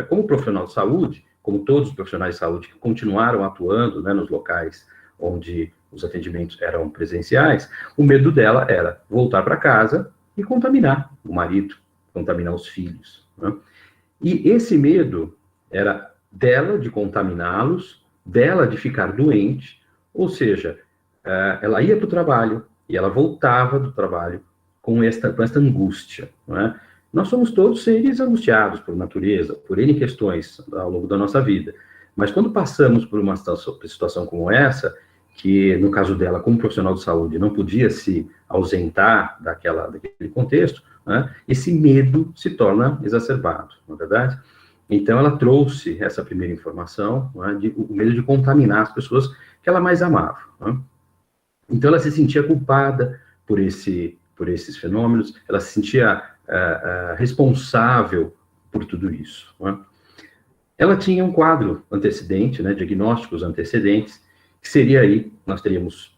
Como profissional de saúde, como todos os profissionais de saúde que continuaram atuando, né, nos locais onde os atendimentos eram presenciais, o medo dela era voltar para casa e contaminar o marido, contaminar os filhos. Né? E esse medo era dela de contaminá-los, dela de ficar doente, ou seja, ela ia para o trabalho e ela voltava do trabalho com esta angústia. Não é? Nós somos todos seres angustiados por natureza, por N questões ao longo da nossa vida. Mas quando passamos por uma situação como essa, que no caso dela, como profissional de saúde, não podia se ausentar daquele contexto, né, esse medo se torna exacerbado, não é verdade? Então, ela trouxe essa primeira informação, né, o medo de contaminar as pessoas que ela mais amava. Né? Então, ela se sentia culpada por esses fenômenos, ela se sentia responsável por tudo isso. Né? Ela tinha um quadro antecedente, né, diagnósticos antecedentes, que seria aí, nós teríamos,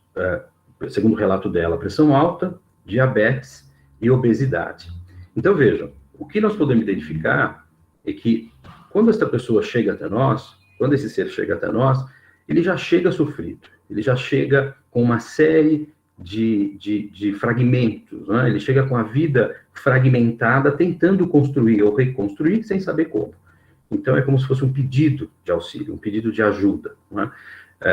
segundo o relato dela, pressão alta, diabetes e obesidade. Então, vejam, o que nós podemos identificar é que quando esta pessoa chega até nós, quando esse ser chega até nós, ele já chega sofrido, ele já chega com uma série de fragmentos, né? Ele chega com a vida fragmentada, tentando construir ou reconstruir sem saber como. Então, é como se fosse um pedido de auxílio, um pedido de ajuda. Né?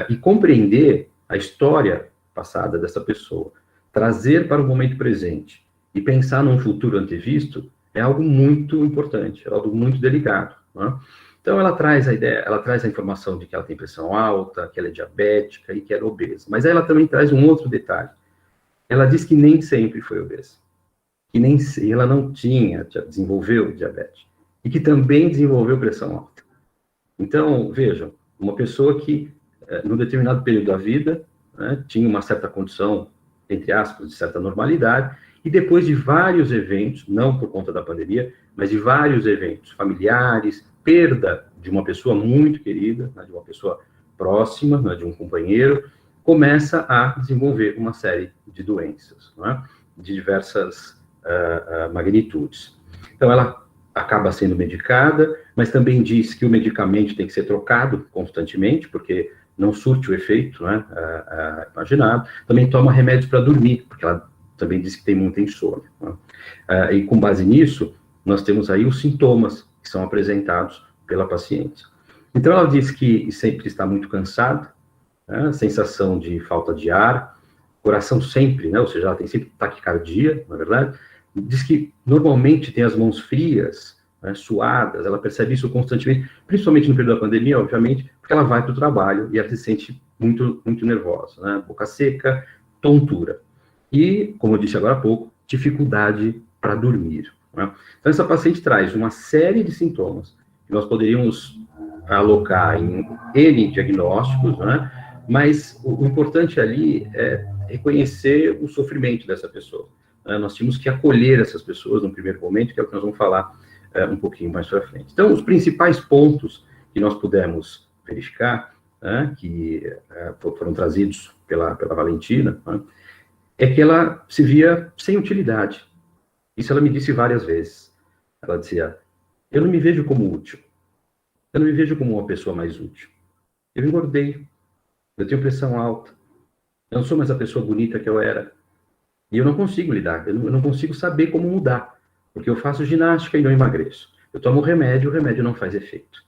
E compreender a história passada dessa pessoa, trazer para o momento presente e pensar num futuro antevisto, é algo muito importante, é algo muito delicado. Né? Então, ela traz a ideia, ela traz a informação de que ela tem pressão alta, que ela é diabética e que ela é obesa. Mas ela também traz um outro detalhe. Ela diz que nem sempre foi obesa, que ela não desenvolveu diabetes, e que também desenvolveu pressão alta. Então, vejam, uma pessoa que, num determinado período da vida, né, tinha uma certa condição, entre aspas, de certa normalidade, e depois de vários eventos, não por conta da pandemia, mas de vários eventos familiares, perda de uma pessoa muito querida, né, de uma pessoa próxima, né, de um companheiro, começa a desenvolver uma série de doenças, né, de diversas magnitudes. Então, ela acaba sendo medicada, mas também diz que o medicamento tem que ser trocado constantemente, porque não surte o efeito, né, imaginado. Também toma remédios para dormir, porque ela também diz que tem muita insônia. Né? E com base nisso, nós temos aí os sintomas que são apresentados pela paciente. Então, ela diz que sempre está muito cansada, né, sensação de falta de ar, coração sempre, né, ou seja, ela tem sempre taquicardia, na verdade. Diz que normalmente tem as mãos frias, né, suadas, ela percebe isso constantemente, principalmente no período da pandemia, obviamente, porque ela vai para o trabalho e ela se sente muito, muito nervosa, né, boca seca, tontura. E, como eu disse agora há pouco, dificuldade para dormir, né? Então, essa paciente traz uma série de sintomas que nós poderíamos alocar em N diagnósticos, né? Mas o importante ali é reconhecer o sofrimento dessa pessoa, né? Nós tínhamos que acolher essas pessoas no primeiro momento, que é o que nós vamos falar um pouquinho mais para frente. Então, os principais pontos que nós pudemos verificar, né, que foram trazidos pela Valentina, né, é que ela se via sem utilidade. Isso ela me disse várias vezes. Ela dizia, eu não me vejo como útil. Eu não me vejo como uma pessoa mais útil. Eu engordei. Eu tenho pressão alta. Eu não sou mais a pessoa bonita que eu era. E eu não consigo lidar. Eu não consigo saber como mudar. Porque eu faço ginástica e não emagreço. Eu tomo remédio, o remédio não faz efeito.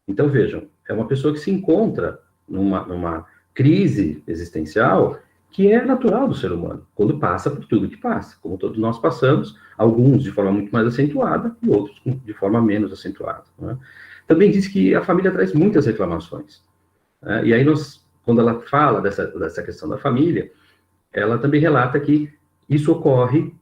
Então, vejam, é uma pessoa que se encontra numa crise existencial que é natural do ser humano, quando passa por tudo que passa, como todos nós passamos, alguns de forma muito mais acentuada e outros de forma menos acentuada, né? Também diz que a família traz muitas reclamações, né? E aí quando ela fala dessa questão da família, ela também relata que isso ocorre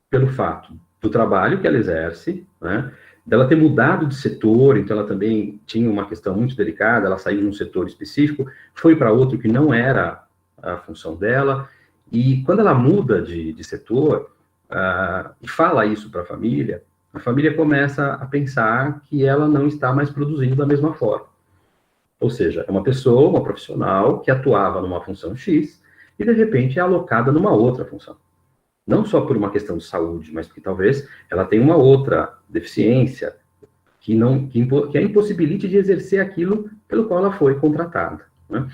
pelo fato do trabalho que ela exerce, né? Dela ter mudado de setor, então ela também tinha uma questão muito delicada, ela saiu de um setor específico, foi para outro que não era a função dela, e quando ela muda de setor, e fala isso para a família começa a pensar que ela não está mais produzindo da mesma forma. Ou seja, é uma pessoa, uma profissional, que atuava numa função X, e de repente é alocada numa outra função. Não só por uma questão de saúde, mas porque talvez ela tenha uma outra deficiência que a impossibilite de exercer aquilo pelo qual ela foi contratada, né?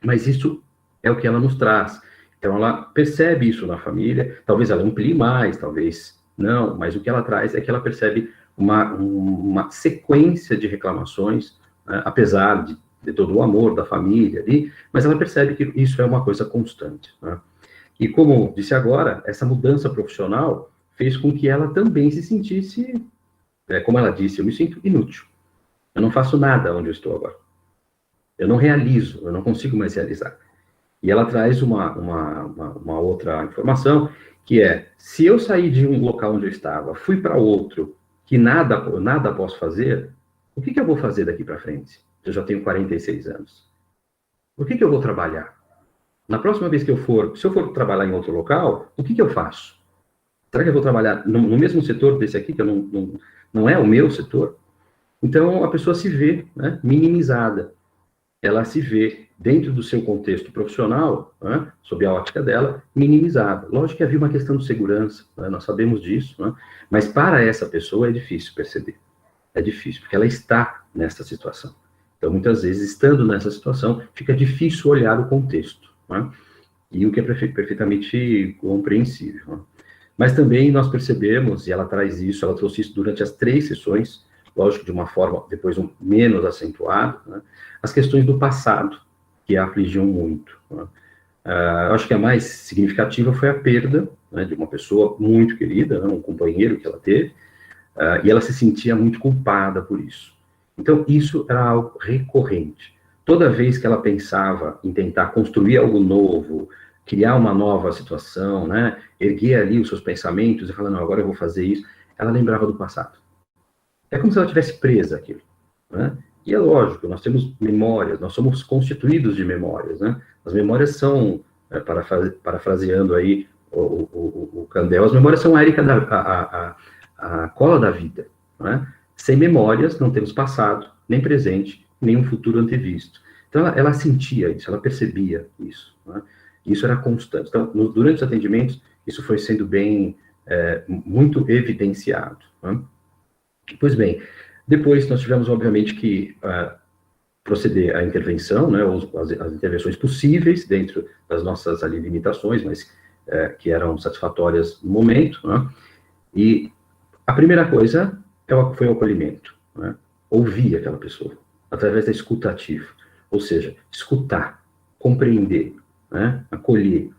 Mas isso é o que ela nos traz. Então, ela percebe isso na família, talvez ela amplie mais, talvez não, mas o que ela traz é que ela percebe uma sequência de reclamações, né, apesar de todo o amor da família ali, mas ela percebe que isso é uma coisa constante, né? E como disse agora, essa mudança profissional fez com que ela também se sentisse, como ela disse, eu me sinto inútil. Eu não faço nada onde eu estou agora. Eu não realizo, eu não consigo mais realizar. E ela traz uma outra informação, que é, se eu sair de um local onde eu estava, fui para outro, que nada posso fazer, o que eu vou fazer daqui para frente? Eu já tenho 46 anos. Por que eu vou trabalhar? Na próxima vez que se eu for trabalhar em outro local, o que eu faço? Será que eu vou trabalhar no mesmo setor desse aqui, que não é o meu setor? Então, a pessoa se vê, né, minimizada. Ela se vê, dentro do seu contexto profissional, né, sob a ótica dela, minimizada. Lógico que havia uma questão de segurança, né, nós sabemos disso, né, mas para essa pessoa é difícil perceber. É difícil, porque ela está nessa situação. Então, muitas vezes, estando nessa situação, fica difícil olhar o contexto, né, e o que é perfeitamente compreensível, né. Mas também nós percebemos, e ela trouxe isso durante as 3 sessões, lógico, de uma forma, depois menos acentuada, né, as questões do passado, que a afligiam muito, né. Acho que a mais significativa foi a perda, né, de uma pessoa muito querida, né, um companheiro que ela teve, e ela se sentia muito culpada por isso. Então, isso era algo recorrente. Toda vez que ela pensava em tentar construir algo novo, criar uma nova situação, né, erguer ali os seus pensamentos e falar, não, agora eu vou fazer isso, ela lembrava do passado. É como se ela tivesse presa aquilo, né? E é lógico, nós temos memórias, nós somos constituídos de memórias, né? As memórias são, parafraseando aí o Kandel, as memórias são a cola da vida, né? Sem memórias não temos passado, nem presente, nem um futuro antevisto. Então ela sentia isso, ela percebia isso, né? Isso era constante. Então, durante os atendimentos, isso foi sendo muito evidenciado, né? Pois bem, depois nós tivemos, obviamente, que proceder à intervenção, né, as intervenções possíveis dentro das nossas ali, limitações, mas que eram satisfatórias no momento, né? E a primeira coisa foi o acolhimento, né? Ouvir aquela pessoa, através da escuta ativa. Ou seja, escutar, compreender, né, acolher,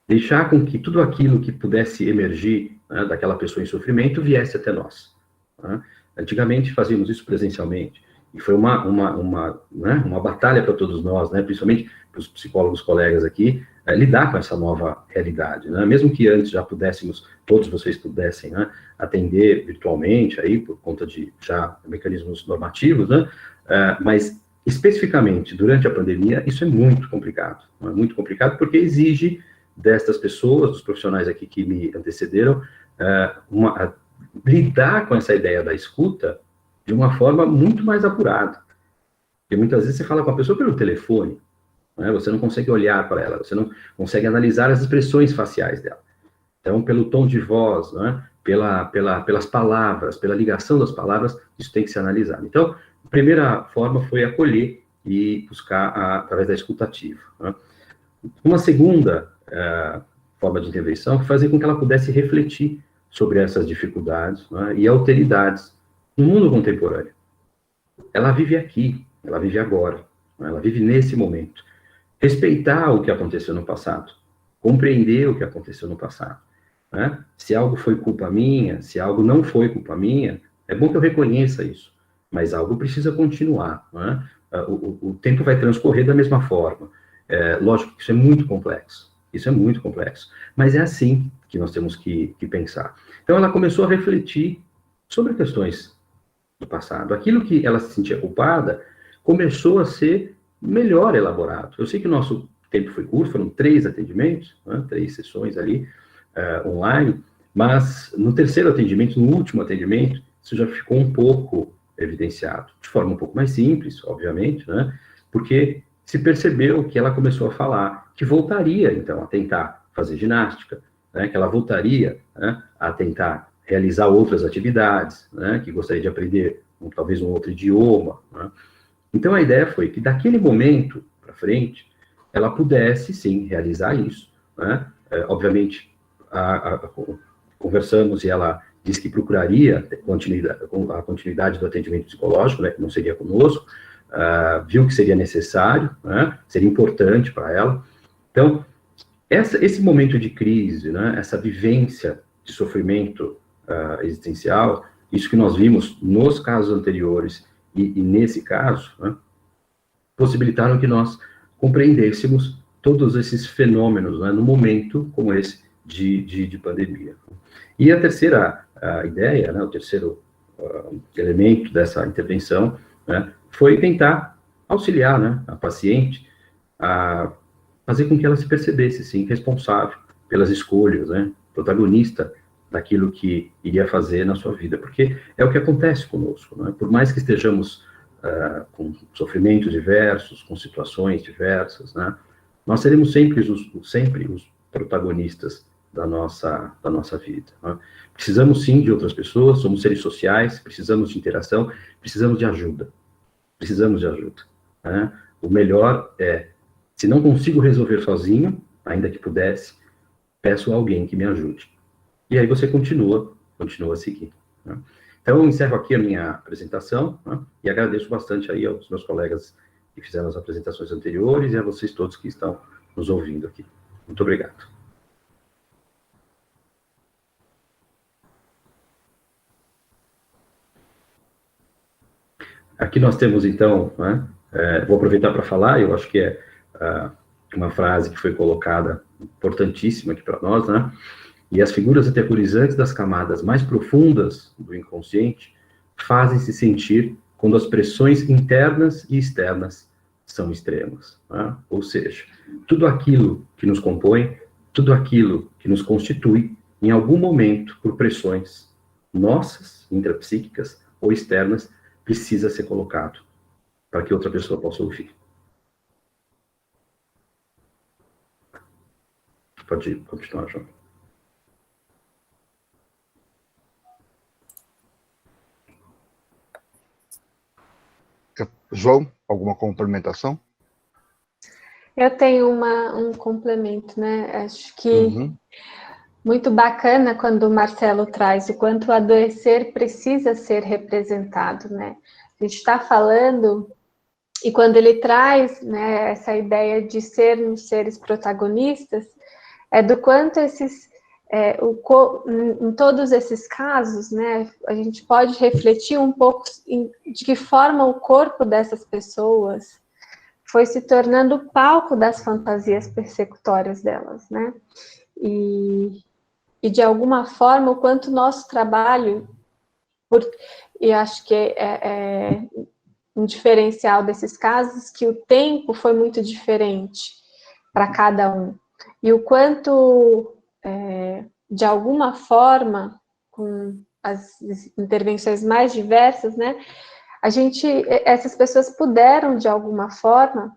deixar com que tudo aquilo que pudesse emergir, né, daquela pessoa em sofrimento viesse até nós. Né? Antigamente fazíamos isso presencialmente, e foi uma batalha para todos nós, né, principalmente para os psicólogos colegas aqui, lidar com essa nova realidade. Né? Mesmo que antes já pudéssemos, todos vocês pudessem, né, atender virtualmente, aí, por conta de já mecanismos normativos, né, mas especificamente durante a pandemia, isso é muito complicado. Né? Muito complicado porque exige destas pessoas, dos profissionais aqui que me antecederam, lidar com essa ideia da escuta de uma forma muito mais apurada. Porque muitas vezes você fala com a pessoa pelo telefone, né? Você não consegue olhar para ela, você não consegue analisar as expressões faciais dela. Então, pelo tom de voz, né? pelas palavras, pela ligação das palavras, isso tem que ser analisado. Então, a primeira forma foi acolher e buscar através da escuta ativa. Né? Uma segunda forma de intervenção foi fazer com que ela pudesse refletir sobre essas dificuldades, né, e alteridades no mundo contemporâneo. Ela vive aqui, ela vive agora, né, ela vive nesse momento. Respeitar o que aconteceu no passado, compreender o que aconteceu no passado. Né? Se algo foi culpa minha, se algo não foi culpa minha, é bom que eu reconheça isso, mas algo precisa continuar. Né? O tempo vai transcorrer da mesma forma. Lógico que isso é muito complexo. Isso é muito complexo. Mas é assim que nós temos que pensar. Então, ela começou a refletir sobre questões do passado. Aquilo que ela se sentia culpada começou a ser melhor elaborado. Eu sei que o nosso tempo foi curto, foram 3 atendimentos, né, 3 sessões ali, online, mas no terceiro atendimento, no último atendimento, isso já ficou um pouco evidenciado. De forma um pouco mais simples, obviamente, né, porque se percebeu que ela começou a falar que voltaria, então, a tentar fazer ginástica, né, que ela voltaria, né, a tentar realizar outras atividades, né, que gostaria de aprender talvez um outro idioma. Né. Então, a ideia foi que, daquele momento para frente, ela pudesse, sim, realizar isso. Né. Obviamente, conversamos e ela disse que procuraria a continuidade do atendimento psicológico, né, que não seria conosco, viu que seria necessário, né, seria importante para ela. Então, esse momento de crise, né, essa vivência de sofrimento existencial, isso que nós vimos nos casos anteriores e nesse caso, né, possibilitaram que nós compreendêssemos todos esses fenômenos, né, no momento como esse de pandemia. E a terceira ideia, né, o terceiro elemento dessa intervenção, né, foi tentar auxiliar, né, a paciente a fazer com que ela se percebesse, sim, responsável pelas escolhas, né, protagonista daquilo que iria fazer na sua vida, porque é o que acontece conosco, né, por mais que estejamos com sofrimentos diversos, com situações diversas, né, nós seremos sempre os protagonistas da nossa vida. Né? Precisamos, sim, de outras pessoas, somos seres sociais, precisamos de interação, precisamos de ajuda. Precisamos de ajuda. Né? O melhor é, se não consigo resolver sozinho, ainda que pudesse, peço a alguém que me ajude. E aí você continua a seguir. Né? Então, eu encerro aqui a minha apresentação, né? E agradeço bastante aí aos meus colegas que fizeram as apresentações anteriores e a vocês todos que estão nos ouvindo aqui. Muito obrigado. Aqui nós temos, então, né, vou aproveitar para falar, eu acho que é uma frase que foi colocada, importantíssima aqui para nós, né, e as figuras aterrorizantes das camadas mais profundas do inconsciente fazem-se sentir quando as pressões internas e externas são extremas. Né? Ou seja, tudo aquilo que nos compõe, tudo aquilo que nos constitui, em algum momento, por pressões nossas, intrapsíquicas ou externas, precisa ser colocado para que outra pessoa possa ouvir. Pode continuar, João. João, alguma complementação? Eu tenho um complemento, né? Acho que muito bacana quando o Marcelo traz o quanto o adoecer precisa ser representado, né? A gente está falando E quando ele traz, né, essa ideia de sermos seres protagonistas, é do quanto em todos esses casos, né, a gente pode refletir um pouco de que forma o corpo dessas pessoas foi se tornando palco das fantasias persecutórias delas, né? E de alguma forma, o quanto o nosso trabalho, e acho que é um diferencial desses casos, que o tempo foi muito diferente para cada um. E o quanto, de alguma forma, com as intervenções mais diversas, né, essas pessoas puderam, de alguma forma,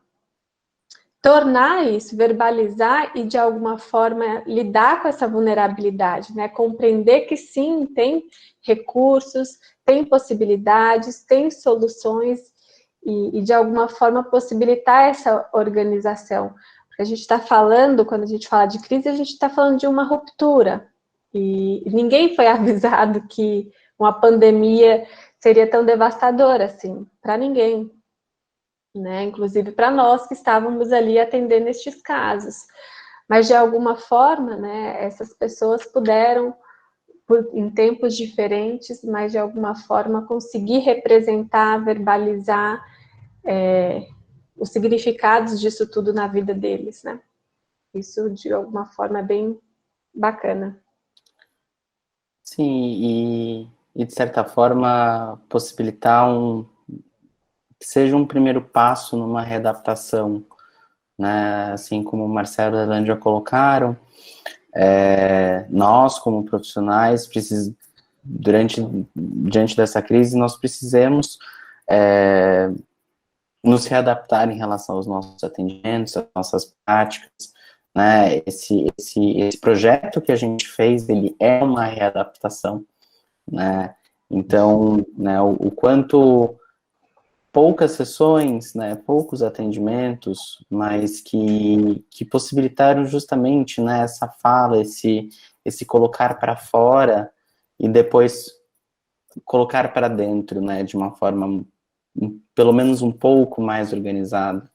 tornar isso, verbalizar e, de alguma forma, lidar com essa vulnerabilidade, né? Compreender que, sim, tem recursos, tem possibilidades, tem soluções e de alguma forma, possibilitar essa organização. Porque a gente está falando, quando a gente fala de crise, a gente está falando de uma ruptura. E ninguém foi avisado que uma pandemia seria tão devastadora assim, para ninguém. Né? Inclusive para nós que estávamos ali atendendo estes casos. Mas, de alguma forma, né, essas pessoas puderam, em tempos diferentes, mas de alguma forma conseguir representar, verbalizar os significados disso tudo na vida deles, né? Isso, de alguma forma, é bem bacana. Sim, e de certa forma possibilitar que seja um primeiro passo numa readaptação, né? Assim como o Marcelo e a Elaine já colocaram, nós, como profissionais, diante dessa crise, nós precisamos nos readaptar em relação aos nossos atendimentos, às nossas práticas, né? Esse projeto que a gente fez, ele é uma readaptação, né? Então, né, o quanto poucas sessões, né, poucos atendimentos, mas que possibilitaram justamente, né, essa fala, esse colocar para fora e depois colocar para dentro, né, de uma forma pelo menos um pouco mais organizada,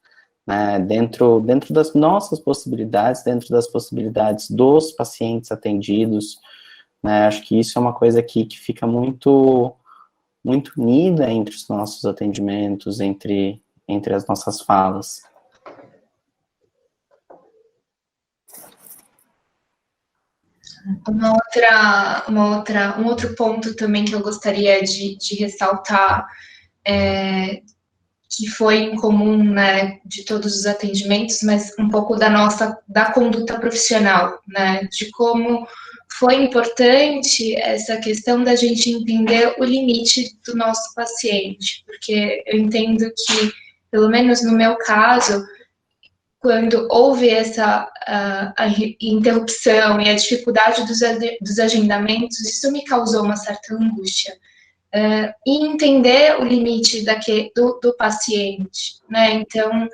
né, dentro das nossas possibilidades, dentro das possibilidades dos pacientes atendidos, né, acho que isso é uma coisa que fica muito unida entre os nossos atendimentos, entre as nossas falas. Um outro ponto também que eu gostaria de ressaltar, que foi em comum, né, de todos os atendimentos, mas um pouco da conduta profissional, né, de como foi importante essa questão da gente entender o limite do nosso paciente, porque eu entendo que, pelo menos no meu caso, quando houve essa a interrupção e a dificuldade dos agendamentos, isso me causou uma certa angústia. E entender o limite do paciente, né? Então,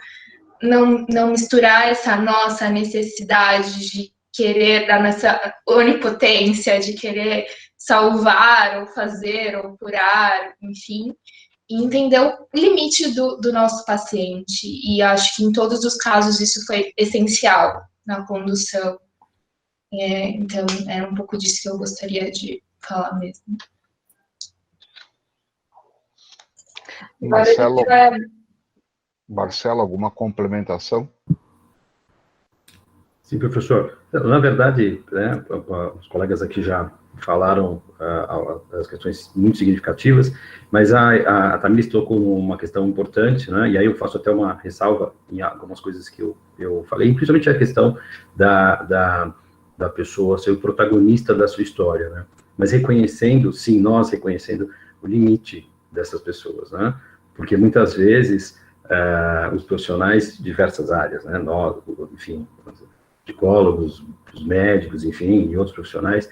não misturar essa nossa necessidade de querer, da nossa onipotência, de querer salvar, ou fazer, ou curar, enfim, e entender o limite do nosso paciente. E acho que em todos os casos isso foi essencial na condução. Então, era um pouco disso que eu gostaria de falar mesmo. Marcelo, alguma complementação? Sim, professor. Na verdade, né, os colegas aqui já falaram as questões muito significativas, mas a Tamires tocou numa questão importante, né, e aí eu faço até uma ressalva em algumas coisas que eu falei, principalmente a questão da pessoa ser o protagonista da sua história, né, mas reconhecendo, sim, nós reconhecendo o limite dessas pessoas, né, porque muitas vezes os profissionais de diversas áreas, né, nós, enfim, psicólogos, os médicos, enfim, e outros profissionais,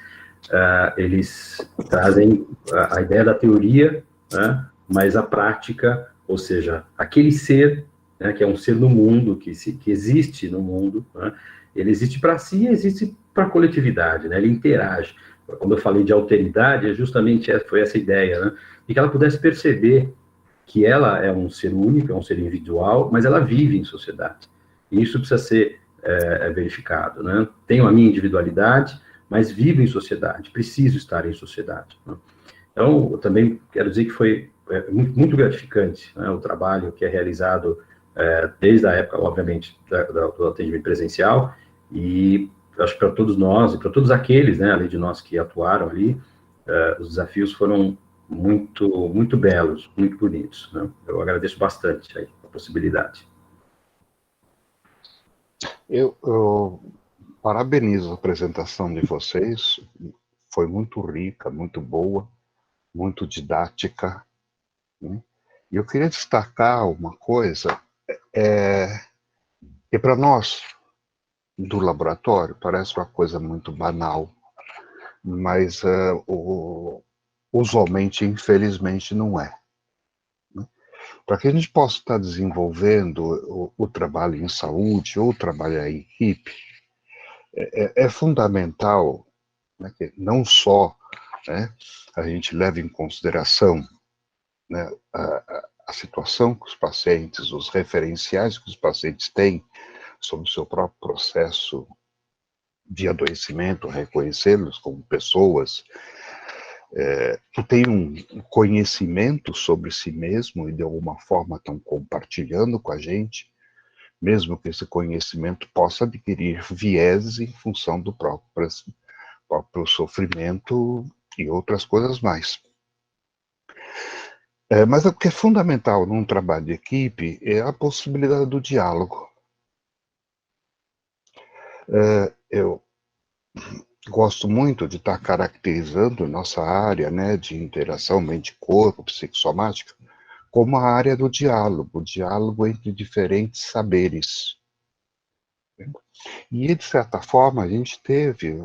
eles trazem a ideia da teoria, né, mas a prática, ou seja, aquele ser, né, que é um ser no mundo, que existe no mundo, né, ele existe para si e existe para a coletividade, né, ele interage. Quando eu falei de alteridade, justamente foi essa ideia, né, de que ela pudesse perceber que ela é um ser único, é um ser individual, mas ela vive em sociedade. E isso precisa ser verificado, né? Tenho a minha individualidade, mas vivo em sociedade, preciso estar em sociedade, né? Então, eu também quero dizer que foi muito gratificante, né, o trabalho que é realizado desde a época, obviamente, do atendimento presencial, e acho que para todos nós, e para todos aqueles, né, além de nós que atuaram ali, os desafios foram muito belos, muito bonitos, né? Eu agradeço bastante aí a possibilidade. Eu parabenizo a apresentação de vocês, foi muito rica, muito boa, muito didática, né? E eu queria destacar uma coisa, que para nós, do laboratório, parece uma coisa muito banal, mas usualmente, infelizmente, não é. Para que a gente possa estar desenvolvendo o trabalho em saúde ou trabalhar em equipe, é fundamental, né, que não só, né, a gente leve em consideração, né, a situação que os pacientes, os referenciais que os pacientes têm sobre o seu próprio processo de adoecimento, reconhecê-los como pessoas que têm um conhecimento sobre si mesmo e de alguma forma estão compartilhando com a gente, mesmo que esse conhecimento possa adquirir vieses em função do próprio sofrimento e outras coisas mais. Mas o que é fundamental num trabalho de equipe é a possibilidade do diálogo. Eu gosto muito de estar caracterizando nossa área, né, de interação mente-corpo, psicossomática, como a área do diálogo, o diálogo entre diferentes saberes. E, de certa forma, a gente teve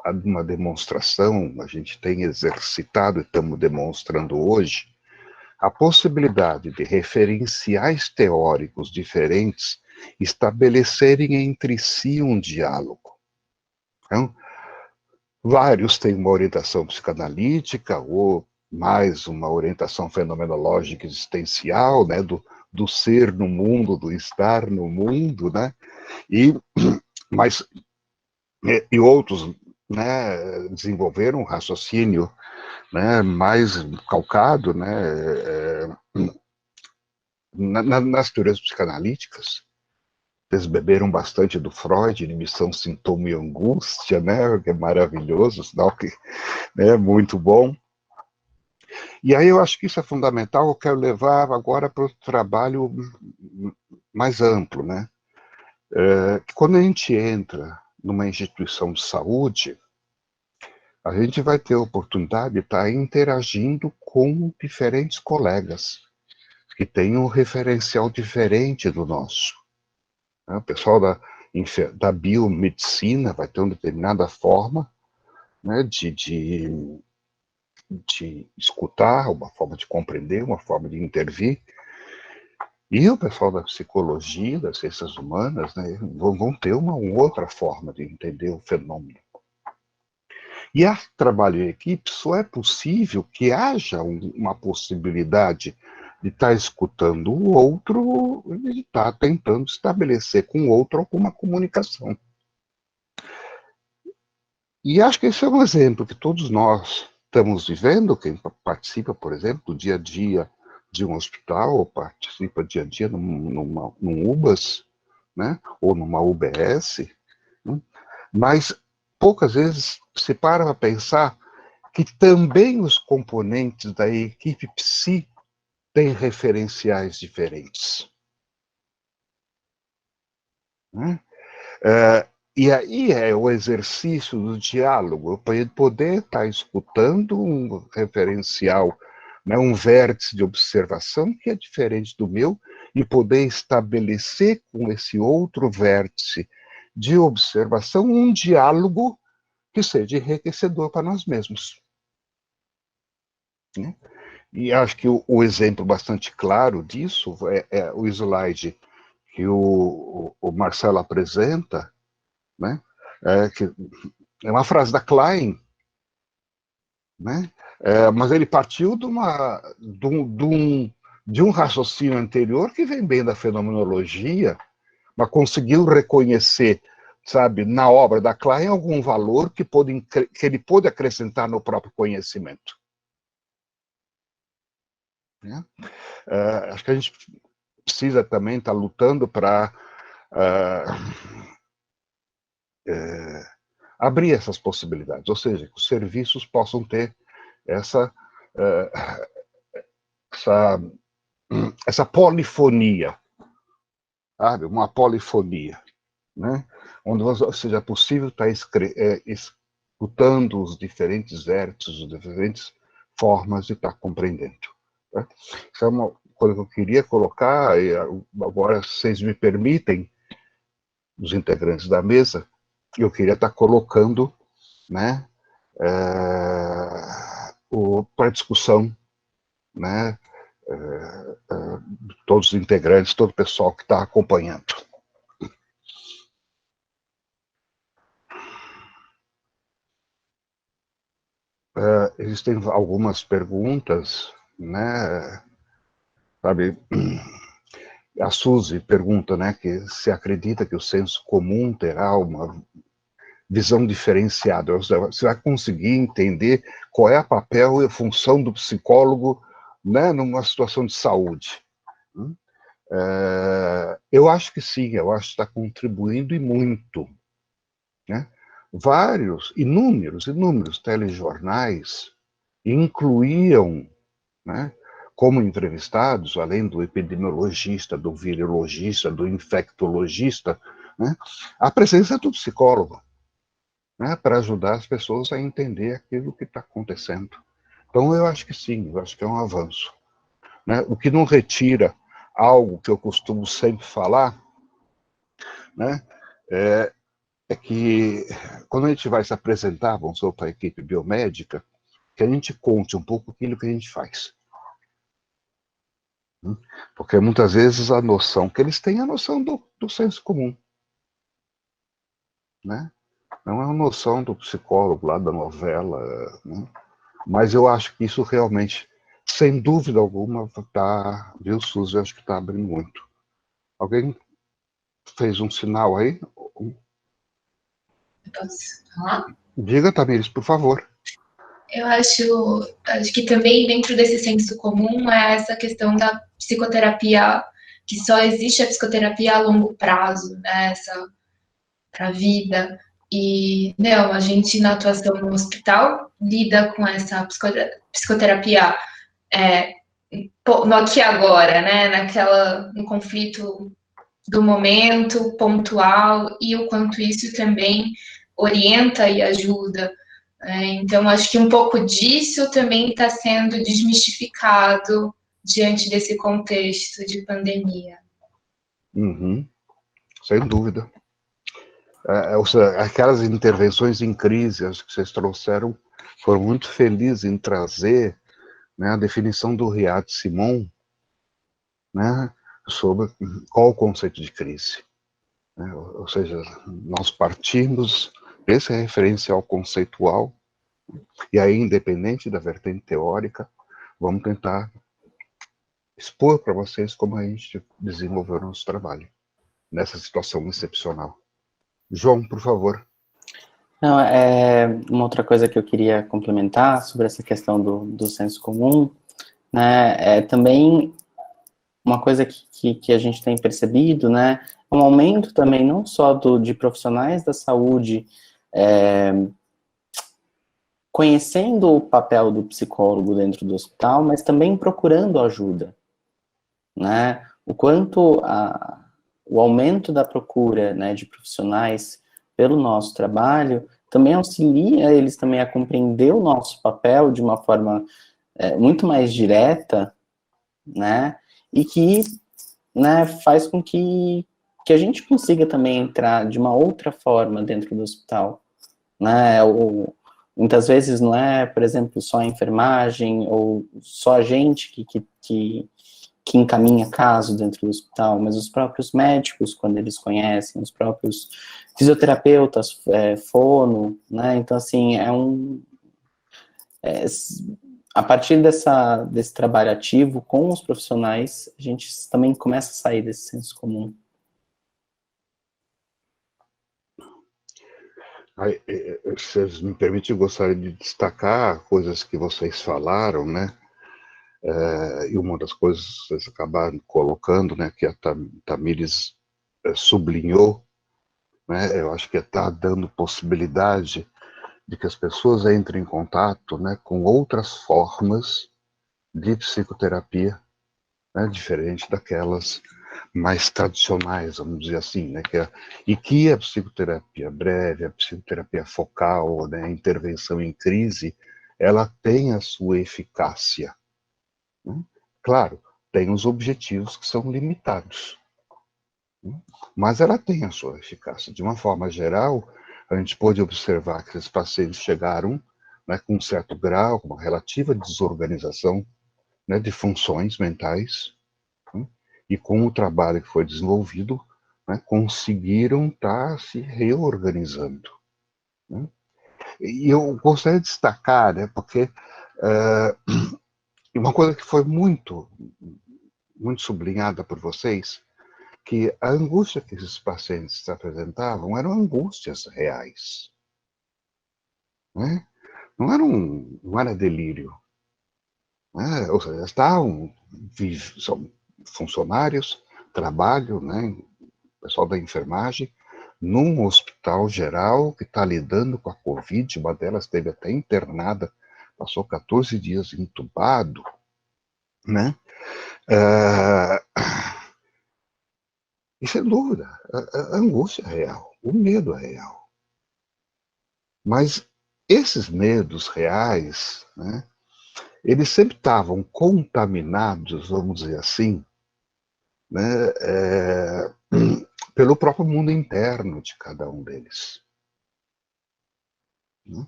uma demonstração, a gente tem exercitado e estamos demonstrando hoje, a possibilidade de referenciais teóricos diferentes estabelecerem entre si um diálogo. Então, vários têm uma orientação psicanalítica ou mais uma orientação fenomenológica existencial, né, do ser no mundo, do estar no mundo, né, e outros, né, desenvolveram um raciocínio, né, mais calcado, né, nas teorias psicanalíticas. Eles beberam bastante do Freud, inibição, sintoma e angústia, né, que é maravilhoso, sinal que é muito bom. E aí eu acho que isso é fundamental, eu quero levar agora para o trabalho mais amplo, né? Que quando a gente entra numa instituição de saúde, a gente vai ter a oportunidade de estar interagindo com diferentes colegas que têm um referencial diferente do nosso. O pessoal da biomedicina vai ter uma determinada forma, né, de escutar, uma forma de compreender, uma forma de intervir. E o pessoal da psicologia, das ciências humanas, né, vão ter uma outra forma de entender o fenômeno. E a trabalho em equipe só é possível que haja uma possibilidade de estar escutando o outro e de estar tentando estabelecer com o outro alguma comunicação. E acho que esse é um exemplo que todos nós estamos vivendo, quem participa, por exemplo, do dia a dia de um hospital, ou participa dia a dia num UBAS, né, ou numa UBS, né, mas poucas vezes se para para pensar que também os componentes da equipe psi têm referenciais diferentes. Né? E aí é o exercício do diálogo, para ele poder estar escutando um referencial, né, um vértice de observação que é diferente do meu, e poder estabelecer com esse outro vértice de observação um diálogo que seja enriquecedor para nós mesmos. Né? E acho que o exemplo bastante claro disso é o slide que o Marcelo apresenta, né? Que é uma frase da Klein, né? Mas ele partiu de de um raciocínio anterior que vem bem da fenomenologia, mas conseguiu reconhecer, sabe, na obra da Klein algum valor que ele pôde acrescentar no próprio conhecimento. Né? Acho que a gente precisa também estar lutando para abrir essas possibilidades, ou seja, que os serviços possam ter essa polifonia, sabe? Uma polifonia, né? Onde seja possível estar escutando os diferentes vértices, as diferentes formas de estar compreendendo. Tá? Isso é uma coisa que eu queria colocar, e agora, se vocês me permitem, os integrantes da mesa, eu queria estar colocando, né, para discussão, né, todos os integrantes, todo o pessoal que está acompanhando. Existem algumas perguntas, né, sabe, a Suzy pergunta, né, que se acredita que o senso comum terá uma visão diferenciada, você vai conseguir entender qual é o papel e a função do psicólogo, né, numa situação de saúde. Eu acho que sim, eu acho que está contribuindo e muito. Né? Inúmeros telejornais incluíam, né, como entrevistados, além do epidemiologista, do virologista, do infectologista, né, a presença do psicólogo, né, para ajudar as pessoas a entender aquilo que está acontecendo. Então, eu acho que sim, eu acho que é um avanço. Né? O que não retira algo que eu costumo sempre falar, né, é que quando a gente vai se apresentar, vamos supor, para a equipe biomédica, que a gente conte um pouco aquilo que a gente faz. Porque muitas vezes a noção que eles têm é a noção do senso comum. Né? Não é a noção do psicólogo lá da novela, né? Mas eu acho que isso realmente, sem dúvida alguma, está, viu, Suzy, eu acho que está abrindo muito. Alguém fez um sinal aí? Posso falar? Diga, Tamires, por favor. Eu acho que também dentro desse senso comum é essa questão da psicoterapia, que só existe a psicoterapia a longo prazo, né, para a vida. E, não, a gente na atuação no hospital lida com essa psicoterapia no aqui e agora, né, no conflito do momento pontual, e o quanto isso também orienta e ajuda. Então, acho que um pouco disso também está sendo desmistificado diante desse contexto de pandemia. Uhum. Sem dúvida. Aquelas intervenções em crise, acho que vocês trouxeram, foram muito felizes em trazer, né, a definição do Riad Simon, né, sobre qual o conceito de crise. Né? Ou seja, nós partimos desse referencial conceitual, e aí, independente da vertente teórica, vamos tentar expor para vocês como a gente desenvolveu o nosso trabalho nessa situação excepcional. João, por favor. Não, uma outra coisa que eu queria complementar sobre essa questão do senso comum, né, é também uma coisa que a gente tem percebido, né, um aumento também não só de profissionais da saúde conhecendo o papel do psicólogo dentro do hospital, mas também procurando ajuda, né, o quanto o aumento da procura, né, de profissionais pelo nosso trabalho também auxilia eles também a compreender o nosso papel de uma forma muito mais direta, né, e que, né, faz com que a gente consiga também entrar de uma outra forma dentro do hospital, né, muitas vezes não é, por exemplo, só a enfermagem ou só a gente que encaminha caso dentro do hospital, mas os próprios médicos, quando eles conhecem, os próprios fisioterapeutas, fono, né, então assim, a partir desse trabalho ativo com os profissionais, a gente também começa a sair desse senso comum. Se vocês me permitem, eu gostaria de destacar coisas que vocês falaram, né? E uma das coisas que vocês acabaram colocando, né, que a Tamires sublinhou, né, eu acho que está dando possibilidade de que as pessoas entrem em contato, né, com outras formas de psicoterapia, né, diferente daquelas mais tradicionais, vamos dizer assim, né, e que a psicoterapia breve, a psicoterapia focal, né, a intervenção em crise, ela tem a sua eficácia. Né? Claro, tem os objetivos que são limitados, né? Mas ela tem a sua eficácia. De uma forma geral, a gente pode observar que esses pacientes chegaram, né, com um certo grau, com uma relativa desorganização, né, de funções mentais, né, e com o trabalho que foi desenvolvido, né, conseguiram estar se reorganizando. Né? E eu gostaria de destacar, né, porque uma coisa que foi muito sublinhada por vocês, que a angústia que esses pacientes apresentavam eram angústias reais. Né? Não era delírio. Né? Ou seja, são funcionários, trabalham, né, pessoal da enfermagem, num hospital geral que está lidando com a Covid, uma delas esteve até internada, passou 14 dias entubado, né? E sem dúvida, a angústia é real, o medo é real. Mas esses medos reais, né, eles sempre estavam contaminados, vamos dizer assim, né, pelo próprio mundo interno de cada um deles. Né?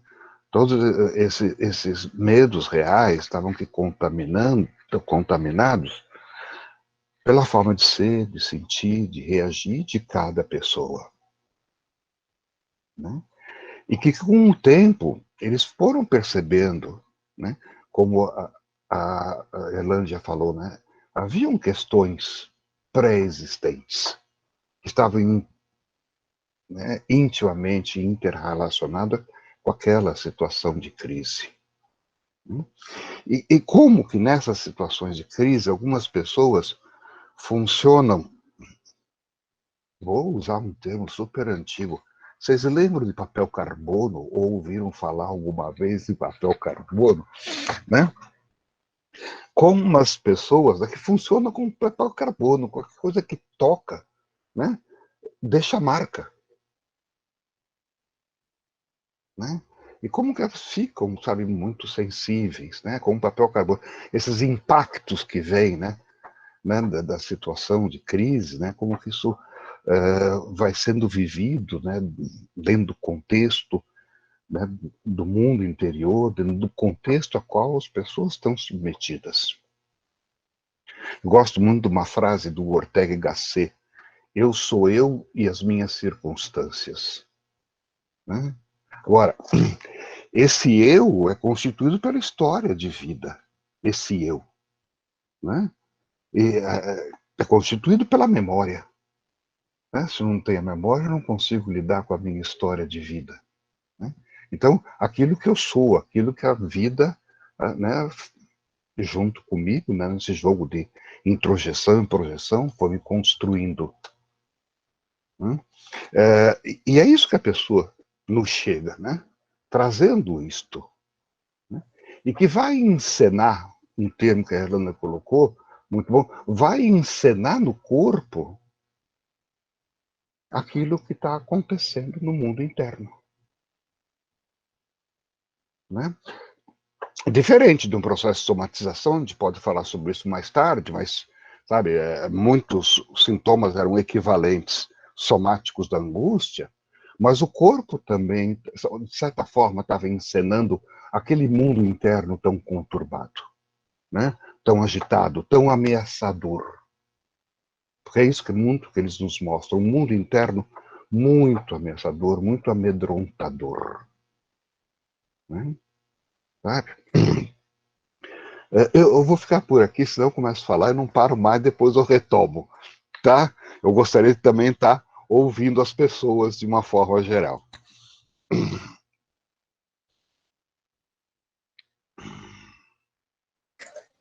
Todos esses medos reais estavam contaminados pela forma de ser, de sentir, de reagir de cada pessoa. Né? E que, com o tempo, eles foram percebendo, né, como a Elaine já falou, né, haviam questões pré-existentes que estavam, né, intimamente interrelacionadas com aquela situação de crise. E como que nessas situações de crise, algumas pessoas funcionam, vou usar um termo super antigo, vocês lembram de papel carbono, ou ouviram falar alguma vez de papel carbono? Né? Como as pessoas, né, que funcionam com papel carbono, qualquer coisa que toca, né, deixa marca. Né? E como que elas ficam, sabe, muito sensíveis, né, com o papel carbono. Esses impactos que vêm, né, da situação de crise, né, como que isso vai sendo vivido, né, dentro do contexto, né, do mundo interior, dentro do contexto a qual as pessoas estão submetidas. Eu gosto muito de uma frase do Ortega y Gasset: eu sou eu e as minhas circunstâncias. Né? Agora, esse eu é constituído pela história de vida, esse eu. Né? E é constituído pela memória. Né? Se eu não tenho a memória, eu não consigo lidar com a minha história de vida. Né? Então, aquilo que eu sou, aquilo que a vida, né, junto comigo, né, nesse jogo de introjeção e projeção, foi me construindo. Né? E é isso que a pessoa nos chega, né, trazendo isto. Né? E que vai encenar, um termo que a Helena colocou, muito bom, vai encenar no corpo aquilo que está acontecendo no mundo interno. Né? Diferente de um processo de somatização, a gente pode falar sobre isso mais tarde, mas, sabe, muitos sintomas eram equivalentes somáticos da angústia, mas o corpo também, de certa forma, estava encenando aquele mundo interno tão conturbado, né? Tão agitado, tão ameaçador. Porque é isso que eles nos mostram, um mundo interno muito ameaçador, muito amedrontador. Né? Sabe? Eu vou ficar por aqui, senão eu começo a falar e não paro mais, depois eu retomo, tá? Eu gostaria de também estar ouvindo as pessoas de uma forma geral.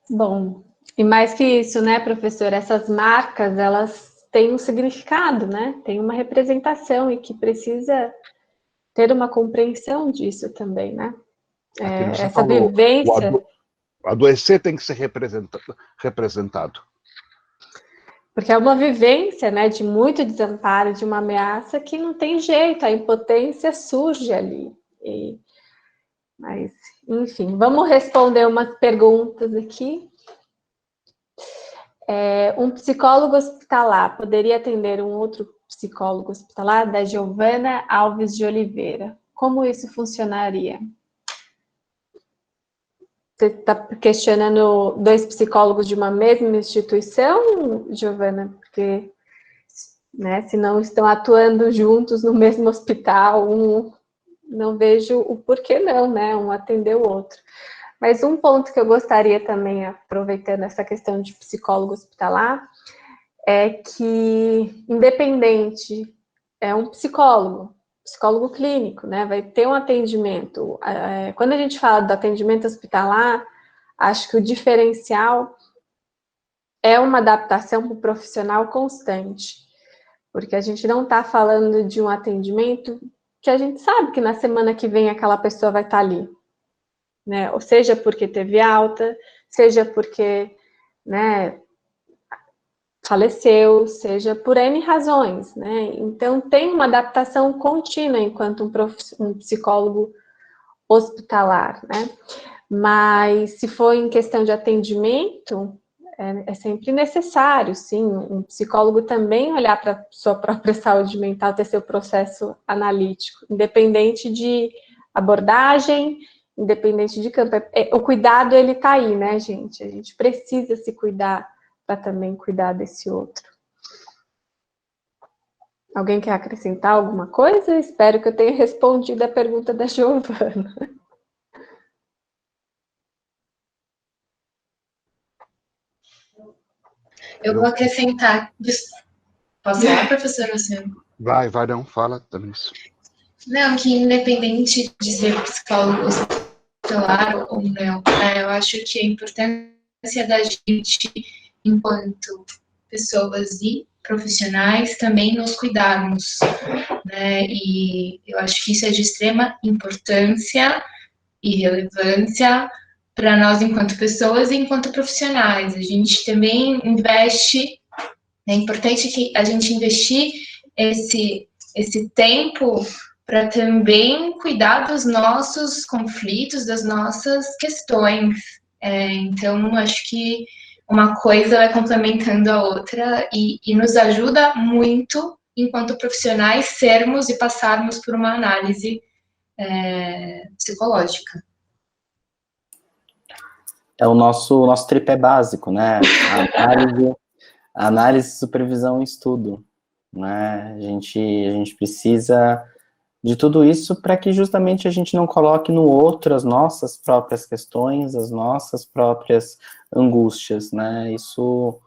Bom, e mais que isso, né, professor, essas marcas, elas têm um significado, né? Tem uma representação e que precisa ter uma compreensão disso também, né? Aquilo que você Essa falou, vivência. o adoecer tem que ser representado. Porque é uma vivência, né, de muito desamparo, de uma ameaça que não tem jeito, a impotência surge ali. Mas, enfim, vamos responder umas perguntas aqui. Um psicólogo hospitalar poderia atender um outro psicólogo hospitalar? Da Giovana Alves de Oliveira. Como isso funcionaria? Você está questionando dois psicólogos de uma mesma instituição, Giovana? Porque, né, se não estão atuando juntos no mesmo hospital, não vejo o porquê não, né? Um atender o outro. Mas um ponto que eu gostaria também, aproveitando essa questão de psicólogo hospitalar, é que, independente, é um psicólogo clínico, né? Vai ter um atendimento. Quando a gente fala do atendimento hospitalar, acho que o diferencial é uma adaptação para o profissional constante, porque a gente não está falando de um atendimento que a gente sabe que na semana que vem aquela pessoa vai estar ali, né? Ou seja, porque teve alta, seja porque, né, faleceu, seja por N razões, né? Então, tem uma adaptação contínua enquanto um psicólogo hospitalar, né? Mas, se for em questão de atendimento, é sempre necessário, sim, um psicólogo também olhar para a sua própria saúde mental, ter seu processo analítico, independente de abordagem, independente de campo. O cuidado, ele está aí, né, gente? A gente precisa se cuidar para também cuidar desse outro. Alguém quer acrescentar alguma coisa? Espero que eu tenha respondido a pergunta da Giovana. Eu vou acrescentar. Posso falar, professora Luciano? Vai, não, fala, Tamires. Não, que independente de ser psicólogo hospitalar ou não, eu acho que a importância da gente, enquanto pessoas e profissionais, também nos cuidarmos, né? E eu acho que isso é de extrema importância e relevância para nós enquanto pessoas e enquanto profissionais. A gente também investe, é importante que a gente investir esse tempo para também cuidar dos nossos conflitos, das nossas questões. Então, acho que uma coisa vai complementando a outra e nos ajuda muito, enquanto profissionais, sermos e passarmos por uma análise psicológica. É o nosso tripé básico, né? A análise, supervisão e estudo, né? A gente precisa de tudo isso para que justamente a gente não coloque no outro as nossas próprias questões, as nossas próprias angústias, né? Isso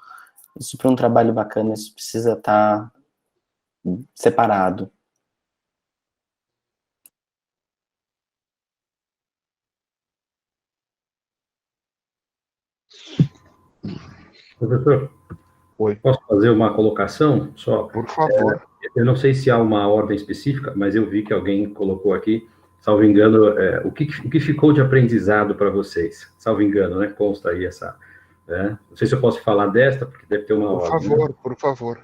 para um trabalho bacana, isso precisa estar separado. Professor, Oi. posso fazer uma colocação só? Por favor. Eu não sei se há uma ordem específica, mas eu vi que alguém colocou aqui, salvo engano, o que ficou de aprendizado para vocês? Salvo engano, né? Consta aí essa... Não sei se eu posso falar desta, porque deve ter uma ordem. Por favor.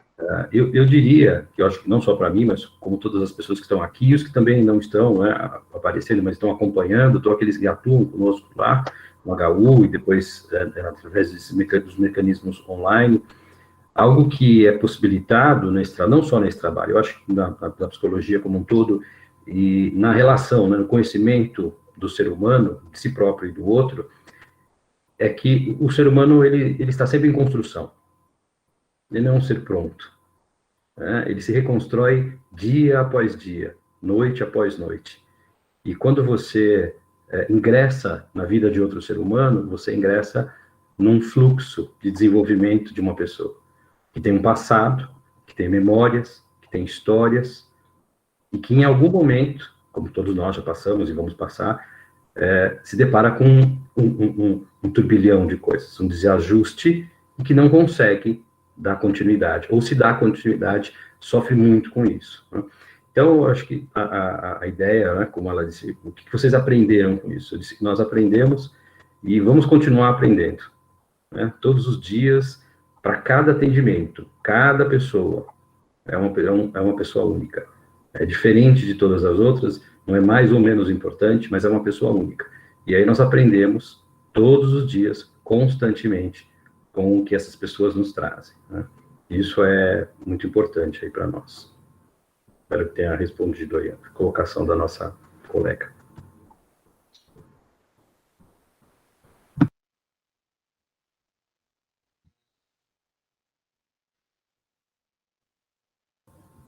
Eu diria, que eu acho que não só para mim, mas como todas as pessoas que estão aqui, e os que também não estão, né, aparecendo, mas estão acompanhando, estão aqueles que atuam conosco lá, no HU, e depois, através dos mecanismos online, algo que é possibilitado, não só nesse trabalho, eu acho que na psicologia como um todo, e na relação, né, no conhecimento do ser humano, de si próprio e do outro, é que o ser humano, ele está sempre em construção. Ele não é um ser pronto. Né? Ele se reconstrói dia após dia, noite após noite. E quando você ingressa na vida de outro ser humano, você ingressa num fluxo de desenvolvimento de uma pessoa que tem um passado, que tem memórias, que tem histórias, e que em algum momento, como todos nós já passamos e vamos passar, se depara com um turbilhão de coisas, um desajuste, e que não consegue dar continuidade, ou se dá continuidade, sofre muito com isso, né? Então, eu acho que a ideia, né, como ela disse, o que vocês aprenderam com isso? Eu disse que nós aprendemos e vamos continuar aprendendo, né? Todos os dias, para cada atendimento, cada pessoa é uma pessoa única. É diferente de todas as outras, não é mais ou menos importante, mas é uma pessoa única. E aí nós aprendemos todos os dias, constantemente, com o que essas pessoas nos trazem, né? Isso é muito importante aí para nós. Espero que tenha respondido aí a colocação da nossa colega.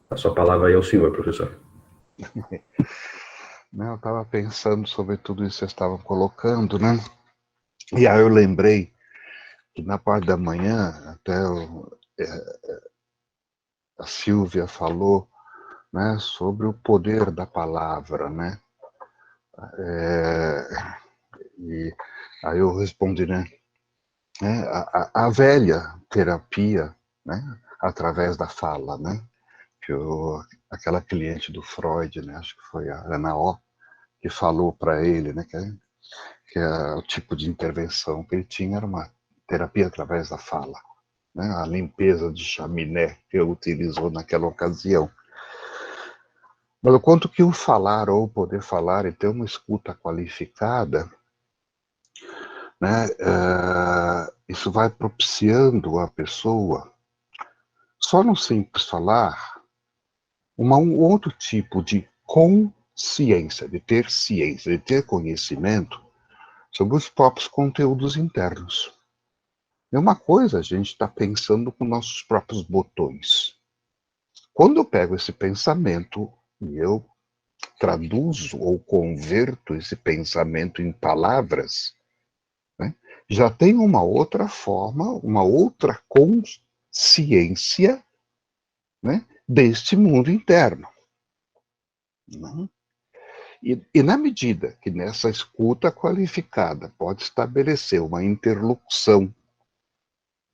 A sua palavra aí ao senhor, professor. Eu estava pensando sobre tudo isso que vocês estavam colocando, né? E aí eu lembrei que na parte da manhã, até a Silvia falou, né, sobre o poder da palavra, né? E aí eu respondi, né? A velha terapia, né? Através da fala, né? Aquela cliente do Freud, né? Acho que foi a Ana O, que falou para ele, né? Que o tipo de intervenção que ele tinha era uma terapia através da fala, né? A limpeza de chaminé que ele utilizou naquela ocasião. Mas o quanto que o falar ou poder falar e ter uma escuta qualificada, né? Isso vai propiciando a pessoa, só no simples falar, um outro tipo de consciência, de ter ciência, de ter conhecimento sobre os próprios conteúdos internos. É uma coisa a gente está pensando com nossos próprios botões. Quando eu pego esse pensamento e eu traduzo ou converto esse pensamento em palavras, né, já tem uma outra forma, uma outra consciência, né, deste mundo interno. Né? E na medida que nessa escuta qualificada pode estabelecer uma interlocução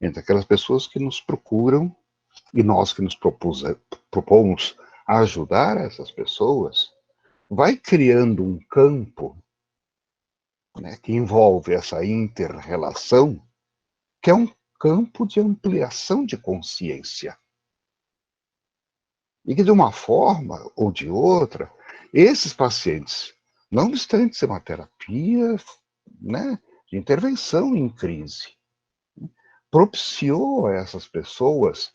entre aquelas pessoas que nos procuram e nós que nos propomos ajudar essas pessoas, vai criando um campo, né, que envolve essa inter-relação, que é um campo de ampliação de consciência. E que de uma forma ou de outra, esses pacientes, não obstante ser uma terapia, né, de intervenção em crise, propiciou a essas pessoas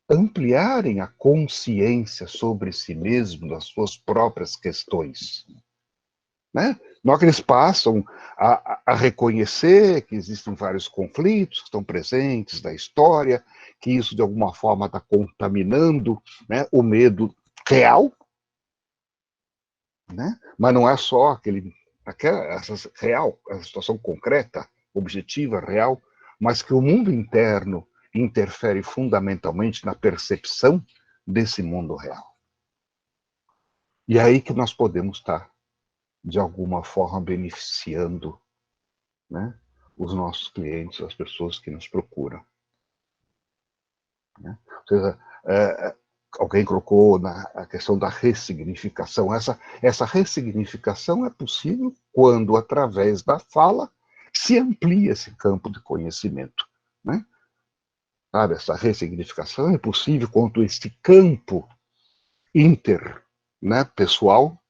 ampliarem a consciência sobre si mesmo, das suas próprias questões. Né? Na hora que eles passam a reconhecer que existem vários conflitos que estão presentes na história, que isso de alguma forma está contaminando, né, o medo real, né? Mas não é só essa real, a situação concreta, objetiva, real, mas que o mundo interno interfere fundamentalmente na percepção desse mundo real. E é aí que nós podemos estar, de alguma forma, beneficiando, né, os nossos clientes, as pessoas que nos procuram. Né? Ou seja, alguém colocou a questão da ressignificação. Essa ressignificação é possível quando, através da fala, se amplia esse campo de conhecimento. Né? Sabe, essa ressignificação é possível quando esse campo pessoal,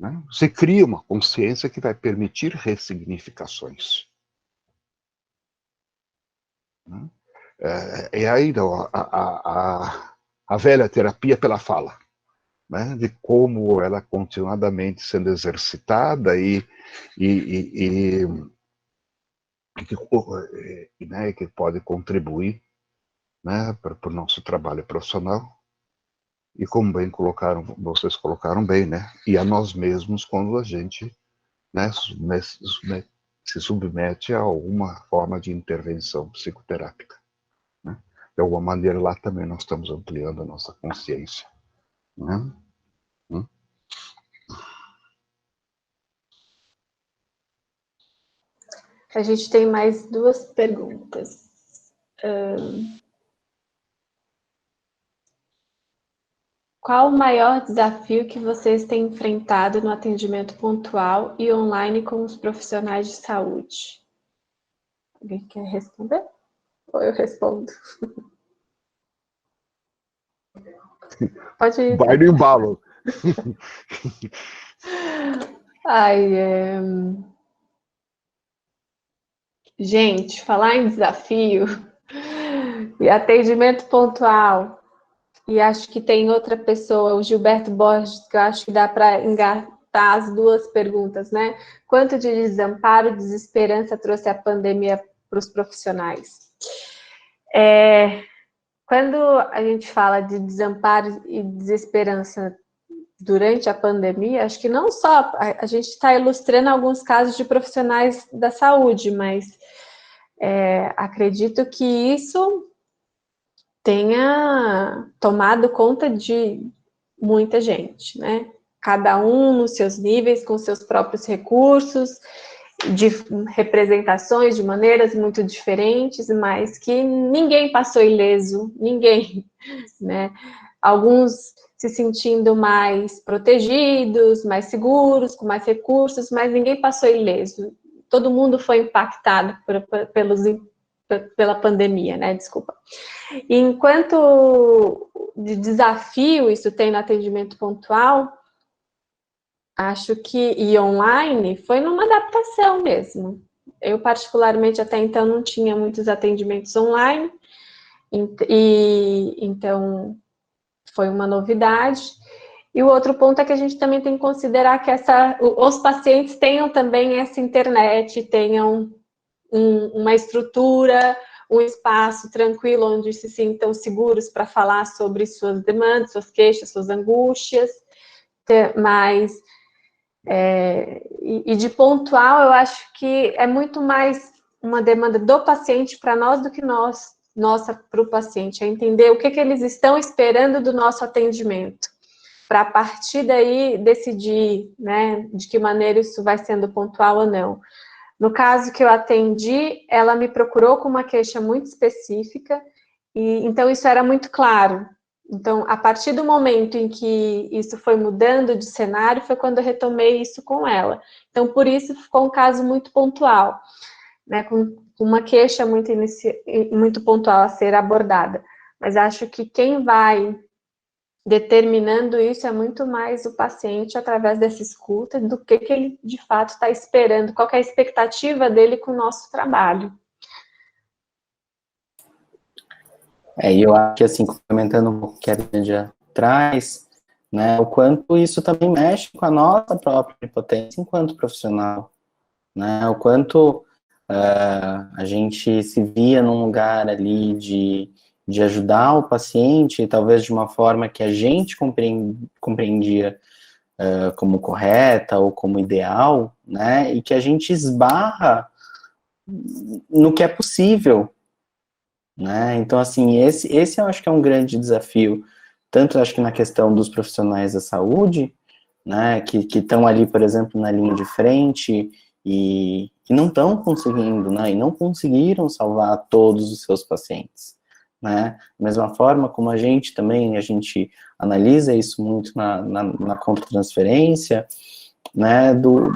né, se cria uma consciência que vai permitir ressignificações. Né? E aí então, a velha terapia pela fala, né, de como ela é continuadamente sendo exercitada né, que pode contribuir, né, para o nosso trabalho profissional. E como bem vocês colocaram bem, né, e a nós mesmos quando a gente né, se submete a alguma forma de intervenção psicoterápica, né? De alguma maneira, lá também nós estamos ampliando a nossa consciência, né? A gente tem mais duas perguntas. Qual o maior desafio que vocês têm enfrentado no atendimento pontual e online com os profissionais de saúde? Alguém quer responder? Ou eu respondo? Pode ir. Vai no embalo. Gente, falar em desafio e atendimento pontual, e acho que tem outra pessoa, o Gilberto Borges, que eu acho que dá para engatar as duas perguntas, né? Quanto de desamparo e desesperança trouxe a pandemia para os profissionais? Quando a gente fala de desamparo e desesperança durante a pandemia, acho que não só a gente está ilustrando alguns casos de profissionais da saúde, mas acredito que isso tenha tomado conta de muita gente, né? Cada um nos seus níveis, com seus próprios recursos, de representações de maneiras muito diferentes, mas que ninguém passou ileso, ninguém, né? Alguns se sentindo mais protegidos, mais seguros, com mais recursos, mas ninguém passou ileso. Todo mundo foi impactado pela pandemia, né? Desculpa. E enquanto de desafio isso tem no atendimento pontual, acho que, e online, foi numa adaptação mesmo. Eu, particularmente, até então não tinha muitos atendimentos online, e então foi uma novidade. E o outro ponto é que a gente também tem que considerar que os pacientes tenham também essa internet, tenham uma estrutura, um espaço tranquilo onde se sintam seguros para falar sobre suas demandas, suas queixas, suas angústias, mas e de pontual, eu acho que é muito mais uma demanda do paciente para nós do que nossa para o paciente, é entender o que eles estão esperando do nosso atendimento, para a partir daí decidir, né, de que maneira isso vai sendo pontual ou não. No caso que eu atendi, ela me procurou com uma queixa muito específica, e então isso era muito claro. Então, a partir do momento em que isso foi mudando de cenário, foi quando eu retomei isso com ela. Então, por isso, ficou um caso muito pontual, né, com uma queixa muito pontual a ser abordada. Mas acho que quem vai determinando isso é muito mais o paciente através dessa escuta do que ele de fato está esperando, qual que é a expectativa dele com o nosso trabalho. E eu acho que, assim, complementando um pouco o que a Lídia traz, né, o quanto isso também mexe com a nossa própria impotência enquanto profissional, né, o quanto a gente se via num lugar ali de ajudar o paciente, talvez de uma forma que a gente compreendia como correta ou como ideal, né, e que a gente esbarra no que é possível, né? Então, assim, esse eu acho que é um grande desafio, tanto acho que na questão dos profissionais da saúde, né, que estão ali, por exemplo, na linha de frente e não estão conseguindo, né, e não conseguiram salvar todos os seus pacientes, né? Da mesma forma como a gente analisa isso muito na contra-transferência, né, do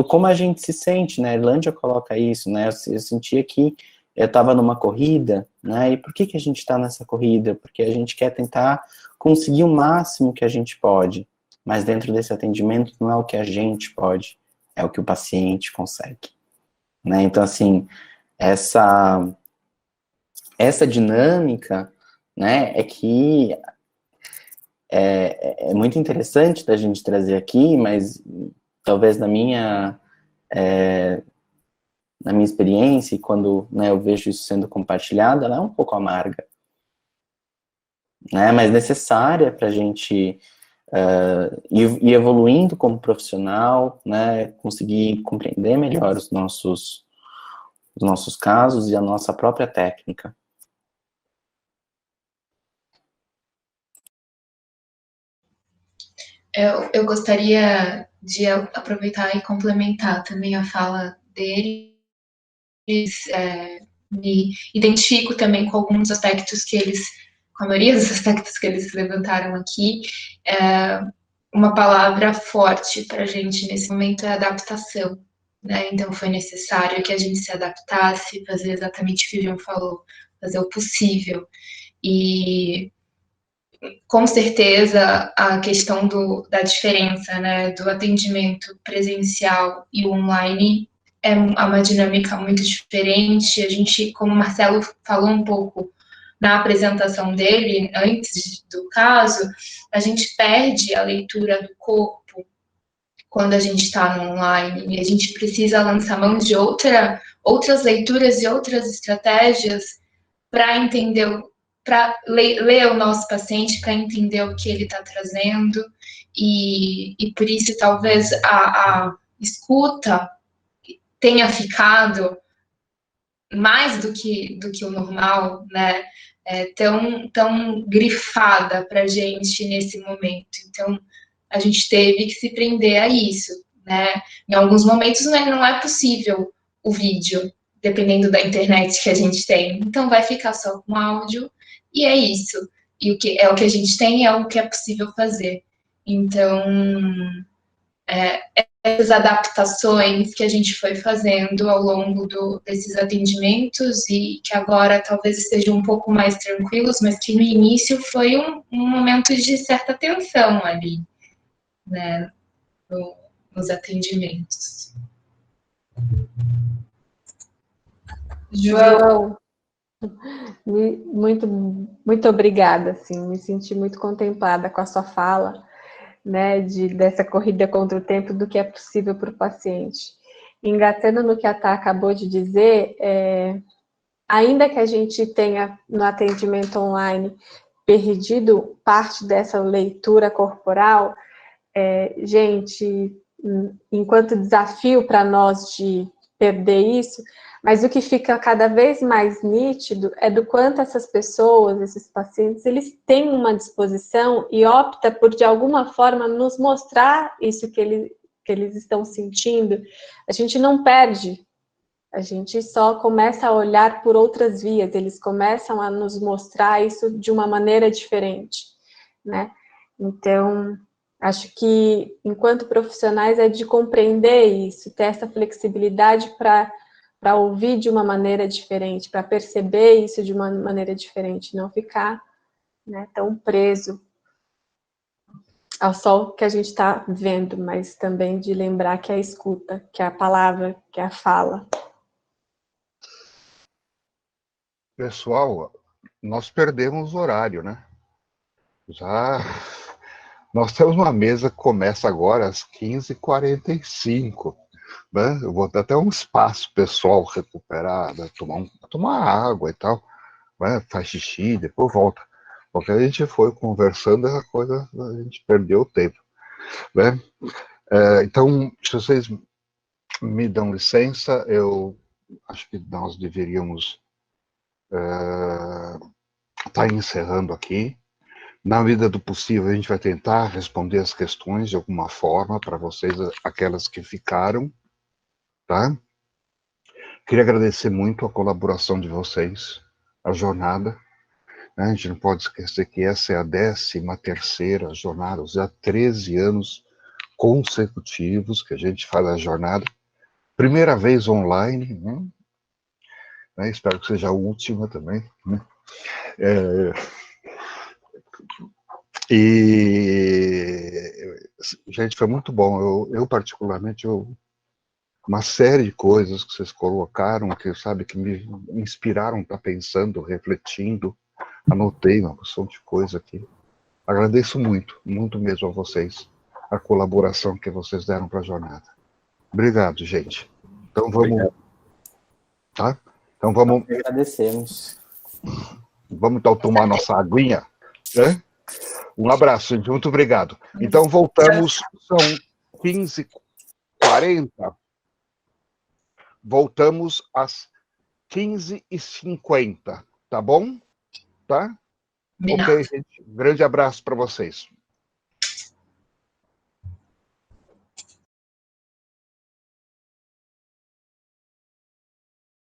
como a gente se sente, né? A Irlândia coloca isso, né? Eu sentia que eu estava numa corrida, né? E por que a gente está nessa corrida? Porque a gente quer tentar conseguir o máximo que a gente pode, mas dentro desse atendimento não é o que a gente pode, é o que o paciente consegue, né? Então, assim, essa dinâmica, né, é que é muito interessante da gente trazer aqui, mas talvez na minha experiência, e quando, né, eu vejo isso sendo compartilhado, ela é um pouco amarga, né, mas necessária para a gente e evoluindo como profissional, né, conseguir compreender melhor os nossos casos e a nossa própria técnica. Eu gostaria de aproveitar e complementar também a fala deles. Me identifico também com alguns aspectos com a maioria dos aspectos que eles levantaram aqui. Uma palavra forte para a gente nesse momento é adaptação, né? Então foi necessário que a gente se adaptasse, fazer exatamente o que o João falou, fazer o possível. E com certeza a questão da diferença, né, do atendimento presencial e online é uma dinâmica muito diferente. A gente, como o Marcelo falou um pouco na apresentação dele, antes do caso, a gente perde a leitura do corpo quando a gente está no online, e a gente precisa lançar mão de outras leituras e outras estratégias para entender, para ler o nosso paciente, para entender o que ele está trazendo, e por isso talvez a escuta tenha ficado mais do que o normal, né? Tão grifada para a gente nesse momento. Então, a gente teve que se prender a isso, né? Em alguns momentos não é possível o vídeo, dependendo da internet que a gente tem. Então, vai ficar só com áudio, e é isso. E o que a gente tem é o que é possível fazer. Então, essas adaptações que a gente foi fazendo ao longo desses atendimentos, e que agora talvez estejam um pouco mais tranquilos, mas que no início foi um momento de certa tensão ali, né, nos atendimentos. João, muito obrigada, assim, me senti muito contemplada com a sua fala, né, dessa corrida contra o tempo, do que é possível para o paciente. Engatando no que a Tá acabou de dizer, ainda que a gente tenha no atendimento online perdido parte dessa leitura corporal, gente, enquanto desafio para nós de perder isso, mas o que fica cada vez mais nítido é do quanto essas pessoas, esses pacientes, eles têm uma disposição e optam por, de alguma forma, nos mostrar isso que eles estão sentindo. A gente não perde, a gente só começa a olhar por outras vias, eles começam a nos mostrar isso de uma maneira diferente, né? Então, acho que, enquanto profissionais, é de compreender isso, ter essa flexibilidade para ouvir de uma maneira diferente, para perceber isso de uma maneira diferente, não ficar, né, tão preso ao sol que a gente está vendo, mas também de lembrar que é a escuta, que é a palavra, que é a fala. Pessoal, nós perdemos o horário, né? Nós temos uma mesa que começa agora às 15h45. Né? Eu vou dar até um espaço pessoal recuperar, né? tomar água e tal, né? Faz xixi, depois volta. Porque a gente foi conversando, a gente perdeu o tempo. Né? Então, se vocês me dão licença, eu acho que nós deveríamos estar encerrando aqui. Na medida do possível, a gente vai tentar responder as questões de alguma forma para vocês, aquelas que ficaram, tá? Queria agradecer muito a colaboração de vocês, a jornada, né? A gente não pode esquecer que essa é a 13ª jornada, já 13 anos consecutivos que a gente faz a jornada. Primeira vez online, né? Espero que seja a última também, né? Gente, foi muito bom. Eu particularmente, uma série de coisas que vocês colocaram, que me inspiraram, tá pensando, refletindo, anotei uma porção de coisa aqui. Agradeço muito, muito mesmo a vocês, a colaboração que vocês deram para a jornada. Obrigado, gente. Então vamos, obrigado. Tá? Então vamos. Agradecemos. Vamos então tomar nossa aguinha, né? Um abraço, gente. Muito obrigado. Então, voltamos. São 15h40. Voltamos às 15h50. Tá bom? Tá? Ok, gente. Grande abraço para vocês.